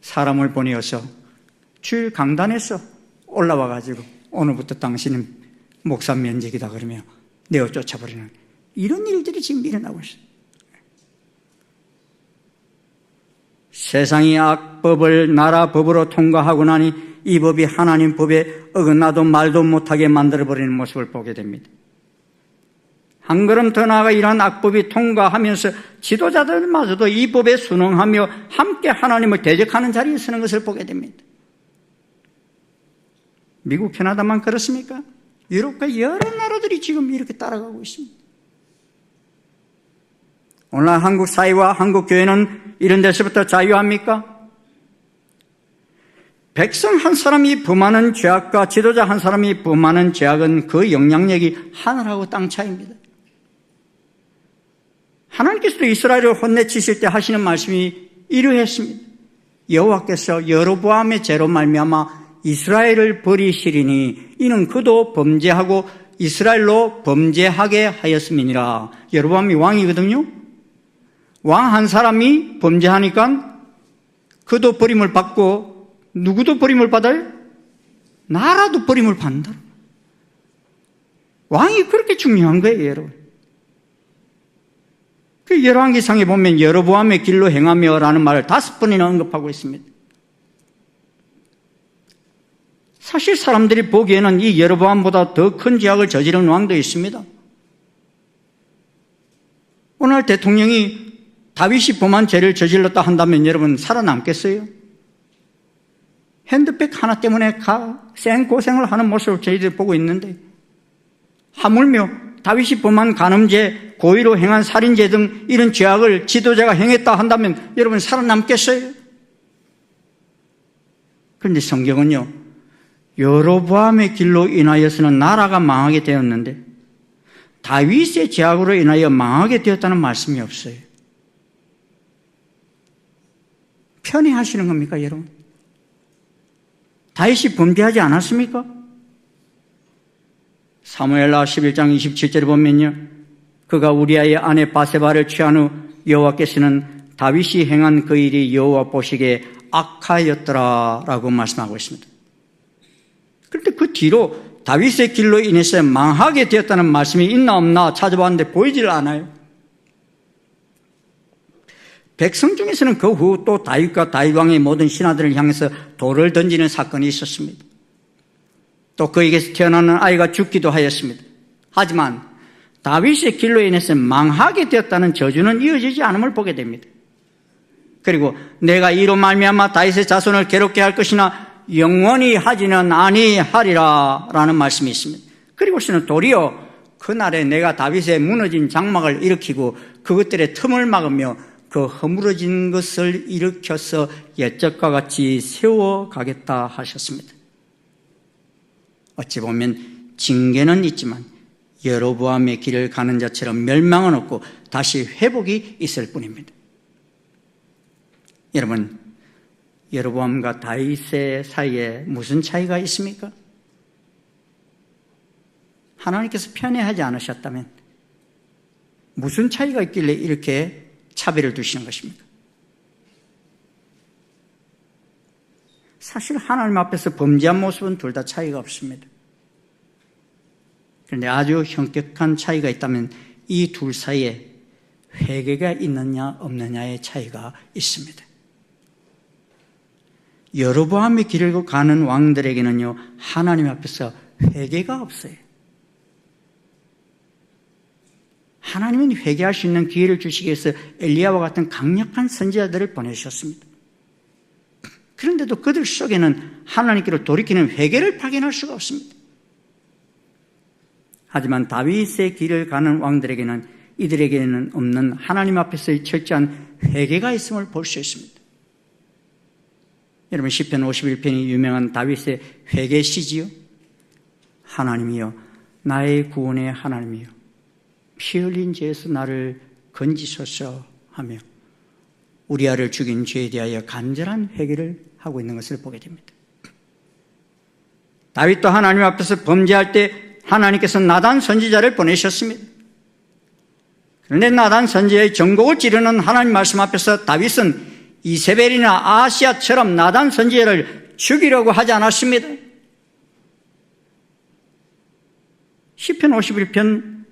사람을 보내어서 주일 강단에서 올라와 가지고 오늘부터 당신은 목사 면직이다 그러며 내어 쫓아버리는 이런 일들이 지금 일어나고 있어요. 세상이 악법을 나라 법으로 통과하고 나니 이 법이 하나님 법에 어긋나도 말도 못하게 만들어버리는 모습을 보게 됩니다. 한 걸음 더 나아가 이러한 악법이 통과하면서 지도자들마저도 이 법에 순응하며 함께 하나님을 대적하는 자리에 서는 것을 보게 됩니다. 미국, 캐나다만 그렇습니까? 유럽과 여러 나라들이 지금 이렇게 따라가고 있습니다. 오늘날 한국 사회와 한국 교회는 이런 데서부터 자유합니까? 백성 한 사람이 범하는 죄악과 지도자 한 사람이 범하는 죄악은 그 영향력이 하늘하고 땅 차이입니다. 하나님께서도 이스라엘을 혼내치실 때 하시는 말씀이 이러했습니다. 여호와께서 여로보암의 죄로 말미암아 이스라엘을 버리시리니 이는 그도 범죄하고 이스라엘로 범죄하게 하였음이니라. 여로보암이 왕이거든요. 왕 한 사람이 범죄하니까 그도 버림을 받고 누구도 버림을 받아요? 나라도 버림을 받는다. 왕이 그렇게 중요한 거예요, 여러분. 그 열왕기상에 보면 여로보암의 길로 행하며 라는 말을 5번이나 언급하고 있습니다. 사실 사람들이 보기에는 이 여로보암보다 더 큰 죄악을 저지른 왕도 있습니다. 오늘 대통령이 다윗이 범한 죄를 저질렀다 한다면 여러분 살아남겠어요? 핸드백 하나 때문에 생고생을 하는 모습을 저희들이 보고 있는데 하물며 다윗이 범한 간음죄, 고의로 행한 살인죄 등 이런 죄악을 지도자가 행했다 한다면 여러분 살아남겠어요? 그런데 성경은요, 여로보암의 길로 인하여서는 나라가 망하게 되었는데 다윗의 죄악으로 인하여 망하게 되었다는 말씀이 없어요. 편애하시는 겁니까, 여러분? 다윗이 범죄하지 않았습니까? 사무엘하 11장 27절에 보면요, 그가 우리아의 아내 바세바를 취한 후 여호와께서는 다윗이 행한 그 일이 여호와 보시기에 악하였더라 라고 말씀하고 있습니다. 그런데 그 뒤로 다윗의 길로 인해서 망하게 되었다는 말씀이 있나 없나 찾아봤는데 보이질 않아요. 백성 중에서는 그 후 또 다윗과 다윗 왕의 모든 신하들을 향해서 돌을 던지는 사건이 있었습니다. 또 그에게서 태어나는 아이가 죽기도 하였습니다. 하지만 다윗의 길로 인해서 망하게 되었다는 저주는 이어지지 않음을 보게 됩니다. 그리고 내가 이로 말미암아 다윗의 자손을 괴롭게 할 것이나 영원히 하지는 아니하리라 라는 말씀이 있습니다. 그리고서는 도리어 그날에 내가 다윗의 무너진 장막을 일으키고 그것들의 틈을 막으며 그 허물어진 것을 일으켜서 옛적과 같이 세워가겠다 하셨습니다. 어찌 보면 징계는 있지만 여로보암의 길을 가는 자처럼 멸망은 없고 다시 회복이 있을 뿐입니다. 여러분, 여로보암과 다윗의 사이에 무슨 차이가 있습니까? 하나님께서 편애하지 않으셨다면 무슨 차이가 있길래 이렇게 차별을 두시는 것입니까? 사실 하나님 앞에서 범죄한 모습은 둘 다 차이가 없습니다. 그런데 아주 현격한 차이가 있다면 이 둘 사이에 회개가 있느냐 없느냐의 차이가 있습니다. 여로보암의 길을 가는 왕들에게는요, 하나님 앞에서 회개가 없어요. 하나님은 회개할 수 있는 기회를 주시기 위해서 엘리야와 같은 강력한 선지자들을 보내셨습니다. 그런데도 그들 속에는 하나님께로 돌이키는 회개를 발견할 수가 없습니다. 하지만 다윗의 길을 가는 왕들에게는 이들에게는 없는 하나님 앞에서의 철저한 회개가 있음을 볼 수 있습니다. 여러분, 시편 51편이 유명한 다윗의 회개시지요. 하나님이여, 나의 구원의 하나님이여, 피 흘린 죄에서 나를 건지소서 하며 우리아를 죽인 죄에 대하여 간절한 회개를 하고 있는 것을 보게 됩니다. 다윗도 하나님 앞에서 범죄할 때 하나님께서 나단 선지자를 보내셨습니다. 그런데 나단 선지자의 전곡을 찌르는 하나님 말씀 앞에서 다윗은 이세벨이나 아하시야처럼 나단 선지자를 죽이려고 하지 않았습니다. 시편 51편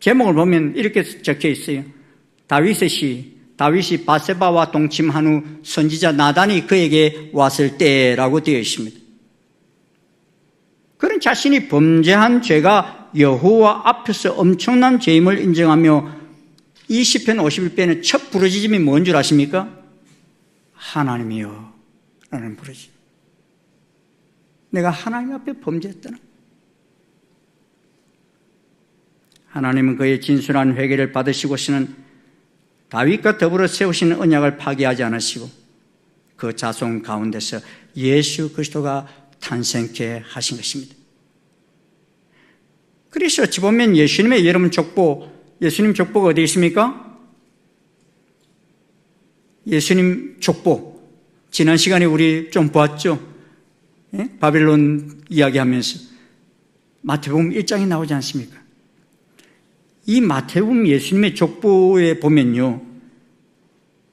제목을 보면 이렇게 적혀 있어요. 다윗의 시, 다윗이 바세바와 동침한 후 선지자 나단이 그에게 왔을 때라고 되어 있습니다. 그런 자신이 범죄한 죄가 여호와 앞에서 엄청난 죄임을 인정하며 이 시편 51편의 첫 부르짖음이 뭔 줄 아십니까? 하나님이여 라는 부르짖음. 내가 하나님 앞에 범죄했다는. 하나님은 그의 진솔한 회개를 받으시고서는 다윗과 더불어 세우신 언약을 파기하지 않으시고 그 자손 가운데서 예수 그리스도가 탄생케 하신 것입니다. 그래서 어찌 보면 예수님의 여러분 족보, 예수님 족보가 어디 있습니까? 예수님 족보. 지난 시간에 우리 좀 보았죠? 예? 바빌론 이야기하면서 마태복음 1장에 나오지 않습니까? 이 마태복음 예수님의 족보에 보면요,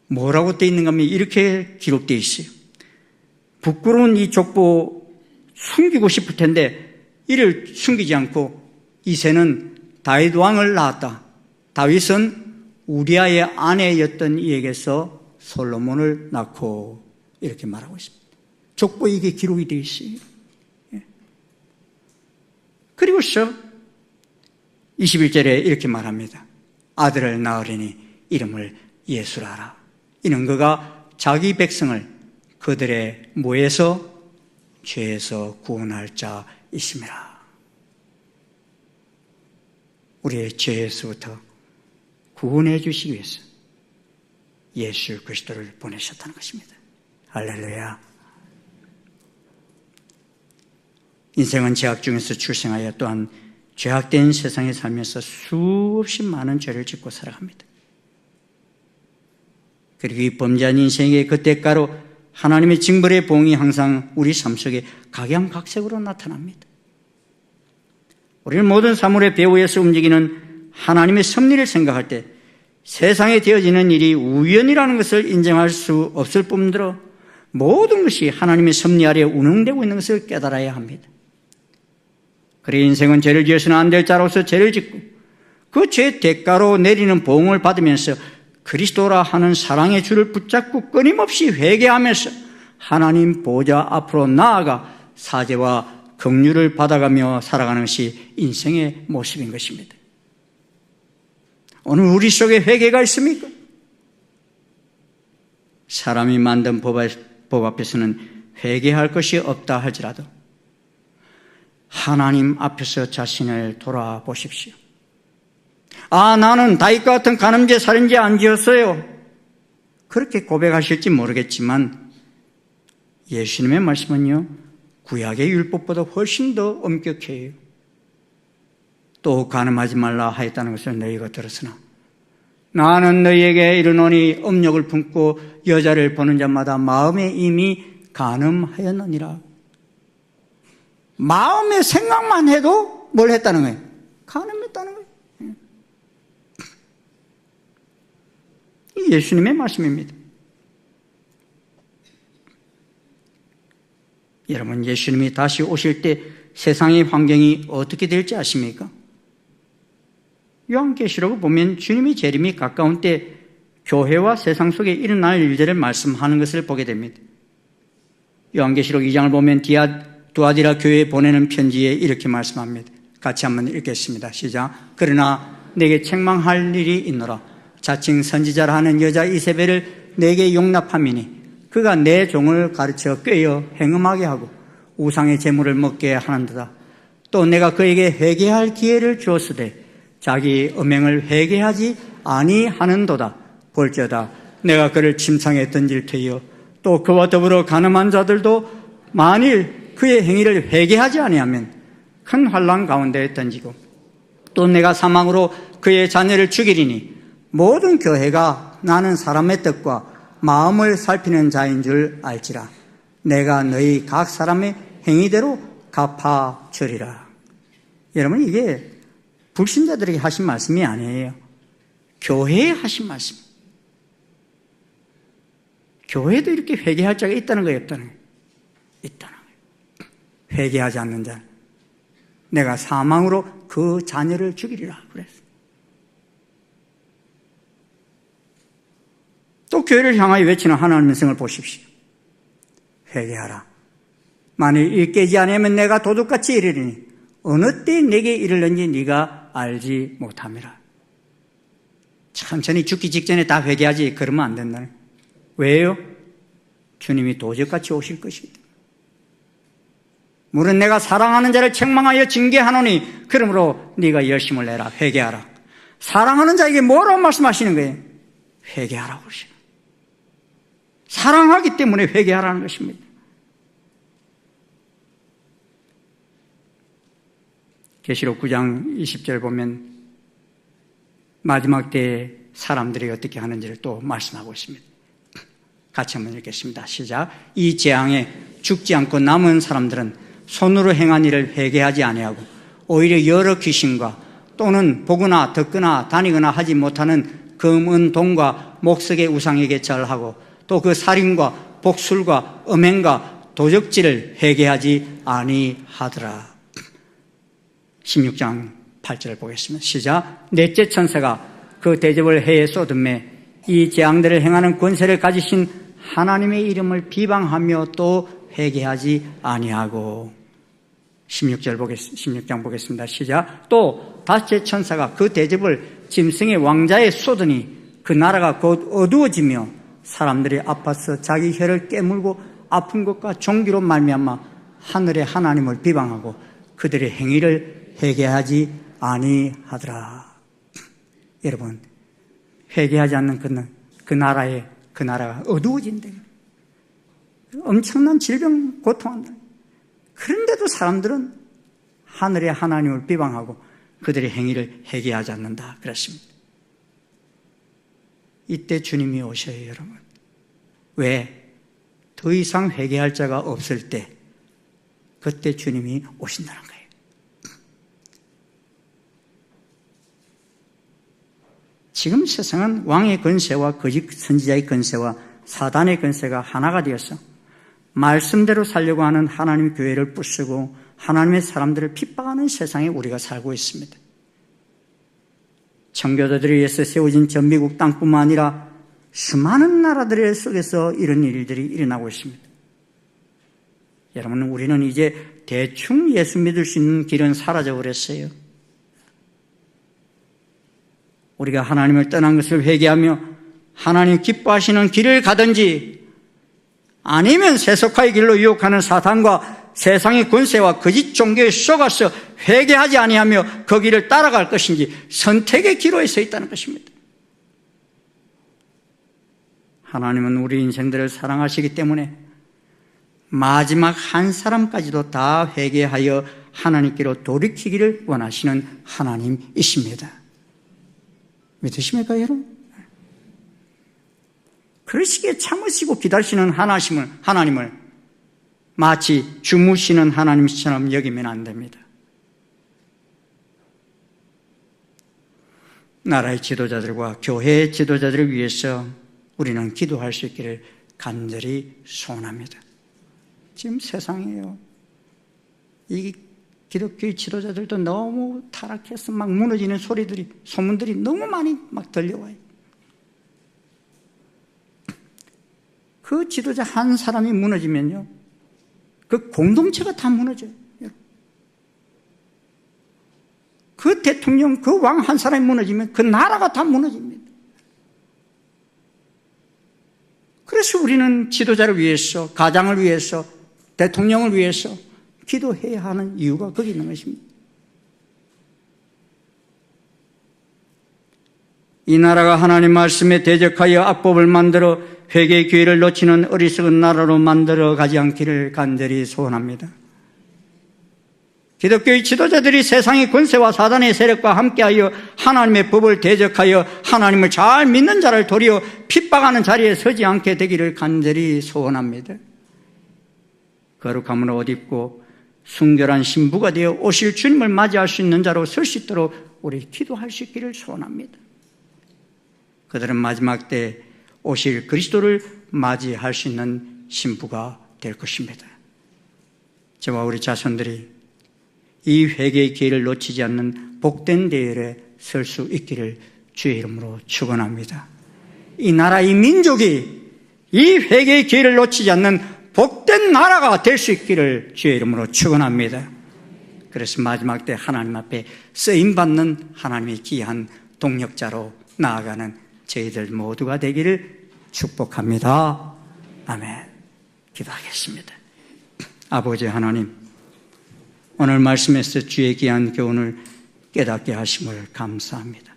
뭐라고 되어 있는가 하면 이렇게 기록되어 있어요. 부끄러운 이 족보 숨기고 싶을 텐데 이를 숨기지 않고 이새는 다윗 왕을 낳았다. 다윗은 우리아의 아내였던 이에게서 솔로몬을 낳고 이렇게 말하고 있습니다. 족보에 이게 기록이 되어 있어요. 그리고서 21절에 이렇게 말합니다. 아들을 낳으리니 이름을 예수라 하라. 이는 그가 자기 백성을 그들의 뭐에서? 죄에서 구원할 자이심이라. 우리의 죄에서부터 구원해 주시기 위해서 예수 그리스도를 보내셨다는 것입니다. 할렐루야. 인생은 죄악 중에서 출생하여 또한 죄악된 세상에 살면서 수없이 많은 죄를 짓고 살아갑니다. 그리고 이 범죄한 인생의 그 대가로 하나님의 징벌의 봉이 항상 우리 삶 속에 각양각색으로 나타납니다. 우리는 모든 사물의 배후에서 움직이는 하나님의 섭리를 생각할 때 세상에 되어지는 일이 우연이라는 것을 인정할 수 없을 뿐더러 모든 것이 하나님의 섭리 아래 운행되고 있는 것을 깨달아야 합니다. 그래 인생은 죄를 지어서는 안 될 자로서 죄를 짓고 그 죄 대가로 내리는 보응을 받으면서 그리스도라 하는 사랑의 줄을 붙잡고 끊임없이 회개하면서 하나님 보좌 앞으로 나아가 사죄와 긍휼을 받아가며 살아가는 것이 인생의 모습인 것입니다. 오늘 우리 속에 회개가 있습니까? 사람이 만든 법 앞에서는 회개할 것이 없다 할지라도 하나님 앞에서 자신을 돌아보십시오. 아, 나는 다윗과 같은 간음죄, 살인죄 안 지었어요. 그렇게 고백하실지 모르겠지만 예수님의 말씀은요, 구약의 율법보다 훨씬 더 엄격해요. 또 간음하지 말라 하였다는 것을 너희가 들었으나 나는 너희에게 이르노니 음욕을 품고 여자를 보는 자마다 마음에 이미 간음하였느니라. 마음의 생각만 해도 뭘 했다는 거예요? 간음했다는 거예요. 이 예수님의 말씀입니다. 여러분, 예수님이 다시 오실 때 세상의 환경이 어떻게 될지 아십니까? 요한계시록을 보면 주님이 재림이 가까운 때 교회와 세상 속에 일어날 일들을 말씀하는 것을 보게 됩니다. 요한계시록 2장을 보면 두아디라 교회에 보내는 편지에 이렇게 말씀합니다. 같이 한번 읽겠습니다. 시작. 그러나 내게 책망할 일이 있노라. 자칭 선지자라 하는 여자 이세벨을 내게 용납함이니 그가 내 종을 가르쳐 꾀어 행음하게 하고 우상의 제물을 먹게 하는도다. 또 내가 그에게 회개할 기회를 주었으되 자기 음행을 회개하지 아니하는도다. 볼지어다 내가 그를 침상에 던질 터이요 또 그와 더불어 간음한 자들도 만일 그의 행위를 회개하지 아니하면 큰 환난 가운데 던지고 또 내가 사망으로 그의 자녀를 죽이리니 모든 교회가 나는 사람의 뜻과 마음을 살피는 자인 줄 알지라. 내가 너희 각 사람의 행위대로 갚아주리라. 여러분, 이게 불신자들에게 하신 말씀이 아니에요. 교회에 하신 말씀. 교회도 이렇게 회개할 자가 있다는 거예요, 없다는 거예요? 있다는 거예요. 회개하지 않는 자, 내가 사망으로 그 자녀를 죽이리라 그랬어요. 또 교회를 향하여 외치는 하나님의 성을 보십시오. 회개하라. 만일 이 깨지 않으면 내가 도둑같이 이르리니 어느 때 내게 이르는지 네가 알지 못함이라. 천천히 죽기 직전에 다 회개하지 그러면 안 된다는 거예요. 왜요? 주님이 도적같이 오실 것이다. 물은 내가 사랑하는 자를 책망하여 징계하노니 그러므로 네가 열심을 내라. 회개하라. 사랑하는 자에게 뭐라고 말씀하시는 거예요? 회개하라고 그러시는 거예요. 사랑하기 때문에 회개하라는 것입니다. 계시록 9장 20절 보면 마지막 때에 사람들이 어떻게 하는지를 또 말씀하고 있습니다. 같이 한번 읽겠습니다. 시작. 이 재앙에 죽지 않고 남은 사람들은 손으로 행한 일을 회개하지 아니하고 오히려 여러 귀신과 또는 보거나 듣거나 다니거나 하지 못하는 금, 은, 동과 목석의 우상에게 절하고 또 그 살인과 복술과 음행과 도적질을 회개하지 아니하더라. 16장 8절을 보겠습니다. 시작. 넷째 천사가 그 대접을 해에 쏟음에 이 재앙들을 행하는 권세를 가지신 하나님의 이름을 비방하며 또 회개하지 아니하고 16장 보겠습니다. 시작. 또 다섯째 천사가 그 대접을 짐승의 왕자에 쏟으니 그 나라가 곧 어두워지며 사람들이 아파서 자기 혀를 깨물고 아픈 것과 종기로 말미암아 하늘의 하나님을 비방하고 그들의 행위를 회개하지 아니하더라. 여러분, 회개하지 않는 그 나라가 어두워진대. 엄청난 질병 고통한다. 그런데도 사람들은 하늘의 하나님을 비방하고 그들의 행위를 회개하지 않는다 그랬습니다. 이때 주님이 오셔요, 여러분. 왜? 더 이상 회개할 자가 없을 때 그때 주님이 오신다는 거예요. 지금 세상은 왕의 권세와 거짓 선지자의 권세와 사단의 권세가 하나가 되어서 말씀대로 살려고 하는 하나님의 교회를 부수고 하나님의 사람들을 핍박하는 세상에 우리가 살고 있습니다. 청교도들에 의해서 세워진 전미국 땅뿐만 아니라 수많은 나라들 속에서 이런 일들이 일어나고 있습니다. 여러분, 우리는 이제 대충 예수 믿을 수 있는 길은 사라져버렸어요. 우리가 하나님을 떠난 것을 회개하며 하나님 기뻐하시는 길을 가든지 아니면 세속화의 길로 유혹하는 사탄과 세상의 권세와 거짓 종교에 속아서 회개하지 아니하며 그 길을 따라갈 것인지 선택의 기로에 서 있다는 것입니다. 하나님은 우리 인생들을 사랑하시기 때문에 마지막 한 사람까지도 다 회개하여 하나님께로 돌이키기를 원하시는 하나님이십니다. 믿으십니까, 여러분? 그러시기에 참으시고 기다리시는 하나님을 마치 주무시는 하나님처럼 여기면 안 됩니다. 나라의 지도자들과 교회의 지도자들을 위해서 우리는 기도할 수 있기를 간절히 소원합니다. 지금 세상이에요. 이 기독교의 지도자들도 너무 타락해서 막 무너지는 소문들이 너무 많이 막 들려와요. 그 지도자 한 사람이 무너지면요, 그 공동체가 다 무너져요. 그 대통령, 그 왕 한 사람이 무너지면 그 나라가 다 무너집니다. 그래서 우리는 지도자를 위해서, 가장을 위해서, 대통령을 위해서 기도해야 하는 이유가 거기 있는 것입니다. 이 나라가 하나님 말씀에 대적하여 악법을 만들어 회개의 기회를 놓치는 어리석은 나라로 만들어 가지 않기를 간절히 소원합니다. 기독교의 지도자들이 세상의 권세와 사단의 세력과 함께하여 하나님의 법을 대적하여 하나님을 잘 믿는 자를 도리어 핍박하는 자리에 서지 않게 되기를 간절히 소원합니다. 거룩함을 옷입고 순결한 신부가 되어 오실 주님을 맞이할 수 있는 자로 설 수 있도록 우리 기도할 수 있기를 소원합니다. 그들은 마지막 때 오실 그리스도를 맞이할 수 있는 신부가 될 것입니다. 저와 우리 자손들이 이 회개의 기회를 놓치지 않는 복된 대열에 설 수 있기를 주의 이름으로 축원합니다. 이 나라, 이 민족이 이 회개의 기회를 놓치지 않는 복된 나라가 될 수 있기를 주의 이름으로 축원합니다. 그래서 마지막 때 하나님 앞에 쓰임받는 하나님의 귀한 동력자로 나아가는 저희들 모두가 되기를 축복합니다. 아멘. 기도하겠습니다. 아버지 하나님, 오늘 말씀에서 주의 귀한 교훈을 깨닫게 하심을 감사합니다.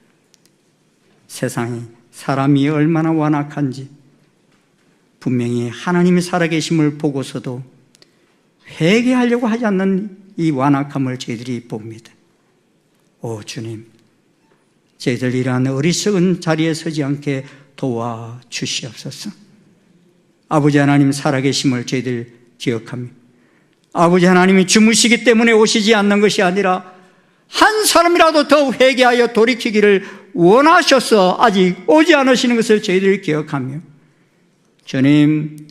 세상이 사람이 얼마나 완악한지 분명히 하나님이 살아계심을 보고서도 회개하려고 하지 않는 이 완악함을 저희들이 봅니다. 오 주님, 저희들 이러한 어리석은 자리에 서지 않게 도와주시옵소서. 아버지 하나님 살아계심을 저희들 기억합니다. 아버지 하나님이 주무시기 때문에 오시지 않는 것이 아니라 한 사람이라도 더 회개하여 돌이키기를 원하셔서 아직 오지 않으시는 것을 저희들이 기억하며, 주님,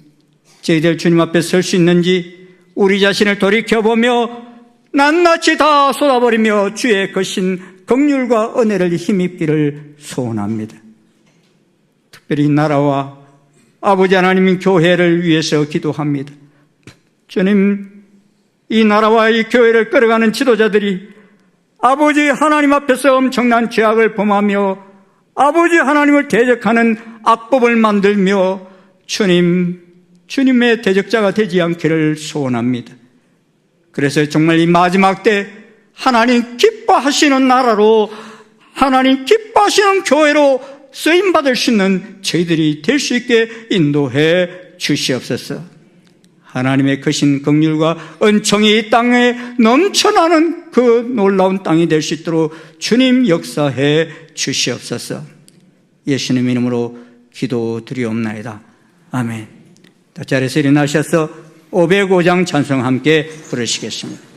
저희들 주님 앞에 설 수 있는지 우리 자신을 돌이켜보며 낱낱이 다 쏟아버리며 주의 거신 긍휼과 은혜를 힘입기를 소원합니다. 특별히 나라와 아버지 하나님 교회를 위해서 기도합니다. 주님, 이 나라와 이 교회를 끌어가는 지도자들이 아버지 하나님 앞에서 엄청난 죄악을 범하며 아버지 하나님을 대적하는 악법을 만들며 주님의 대적자가 되지 않기를 소원합니다. 그래서 정말 이 마지막 때 하나님 기뻐하시는 나라로, 하나님 기뻐하시는 교회로 쓰임받을 수 있는 저희들이 될 수 있게 인도해 주시옵소서. 하나님의 크신 긍휼과 은총이 이 땅에 넘쳐나는 그 놀라운 땅이 될 수 있도록 주님 역사해 주시옵소서. 예수님 이름으로 기도드리옵나이다. 아멘. 더 자리에서 일어나셔서 505장 찬송 함께 부르시겠습니다.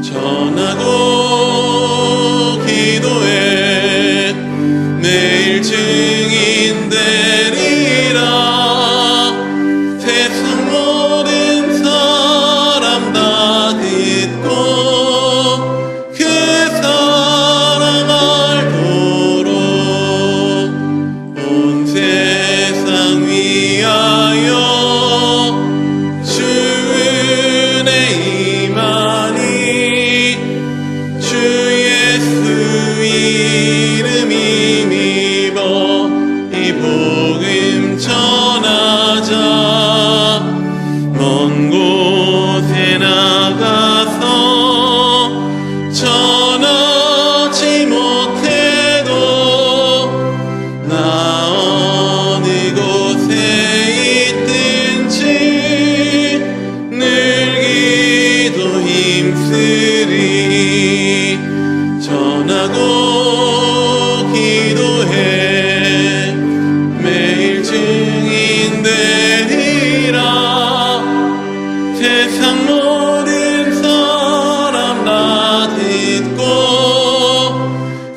전하고 하고 기도해 매일 증인 되리라. 세상 모든 사람 다 듣고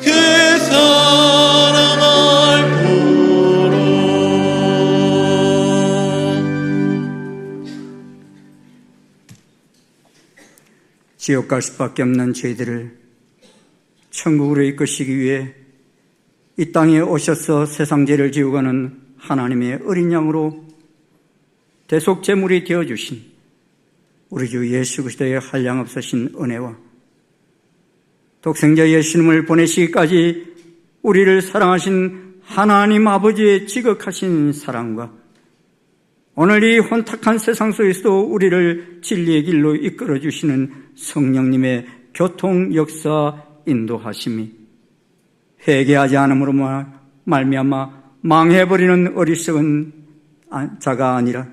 그 사랑을 보러. 지옥 갈 수밖에 없는 저희들을 천국으로 이끄시기 위해 이 땅에 오셔서 세상 죄를 지우가는 하나님의 어린 양으로 대속 제물이 되어주신 우리 주 예수 그리스도의 한량없으신 은혜와 독생자 예수님을 보내시기까지 우리를 사랑하신 하나님 아버지의 지극하신 사랑과 오늘 이 혼탁한 세상 속에서도 우리를 진리의 길로 이끌어 주시는 성령님의 교통 역사 인도하심이 회개하지 않음으로 말미암아 망해버리는 어리석은 자가 아니라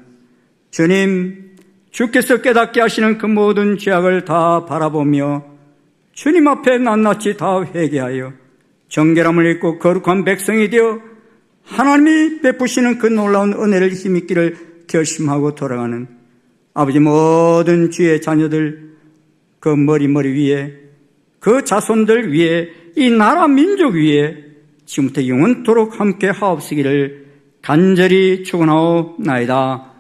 주님 주께서 깨닫게 하시는 그 모든 죄악을 다 바라보며 주님 앞에 낱낱이 다 회개하여 정결함을 입고 거룩한 백성이 되어 하나님이 베푸시는 그 놀라운 은혜를 힘입기를 결심하고 돌아가는 아버지 모든 주의 자녀들 그 머리 위에 그 자손들 위에 이 나라 민족 위에 지금부터 영원토록 함께 하옵시기를 간절히 축원하옵나이다.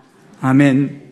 아멘.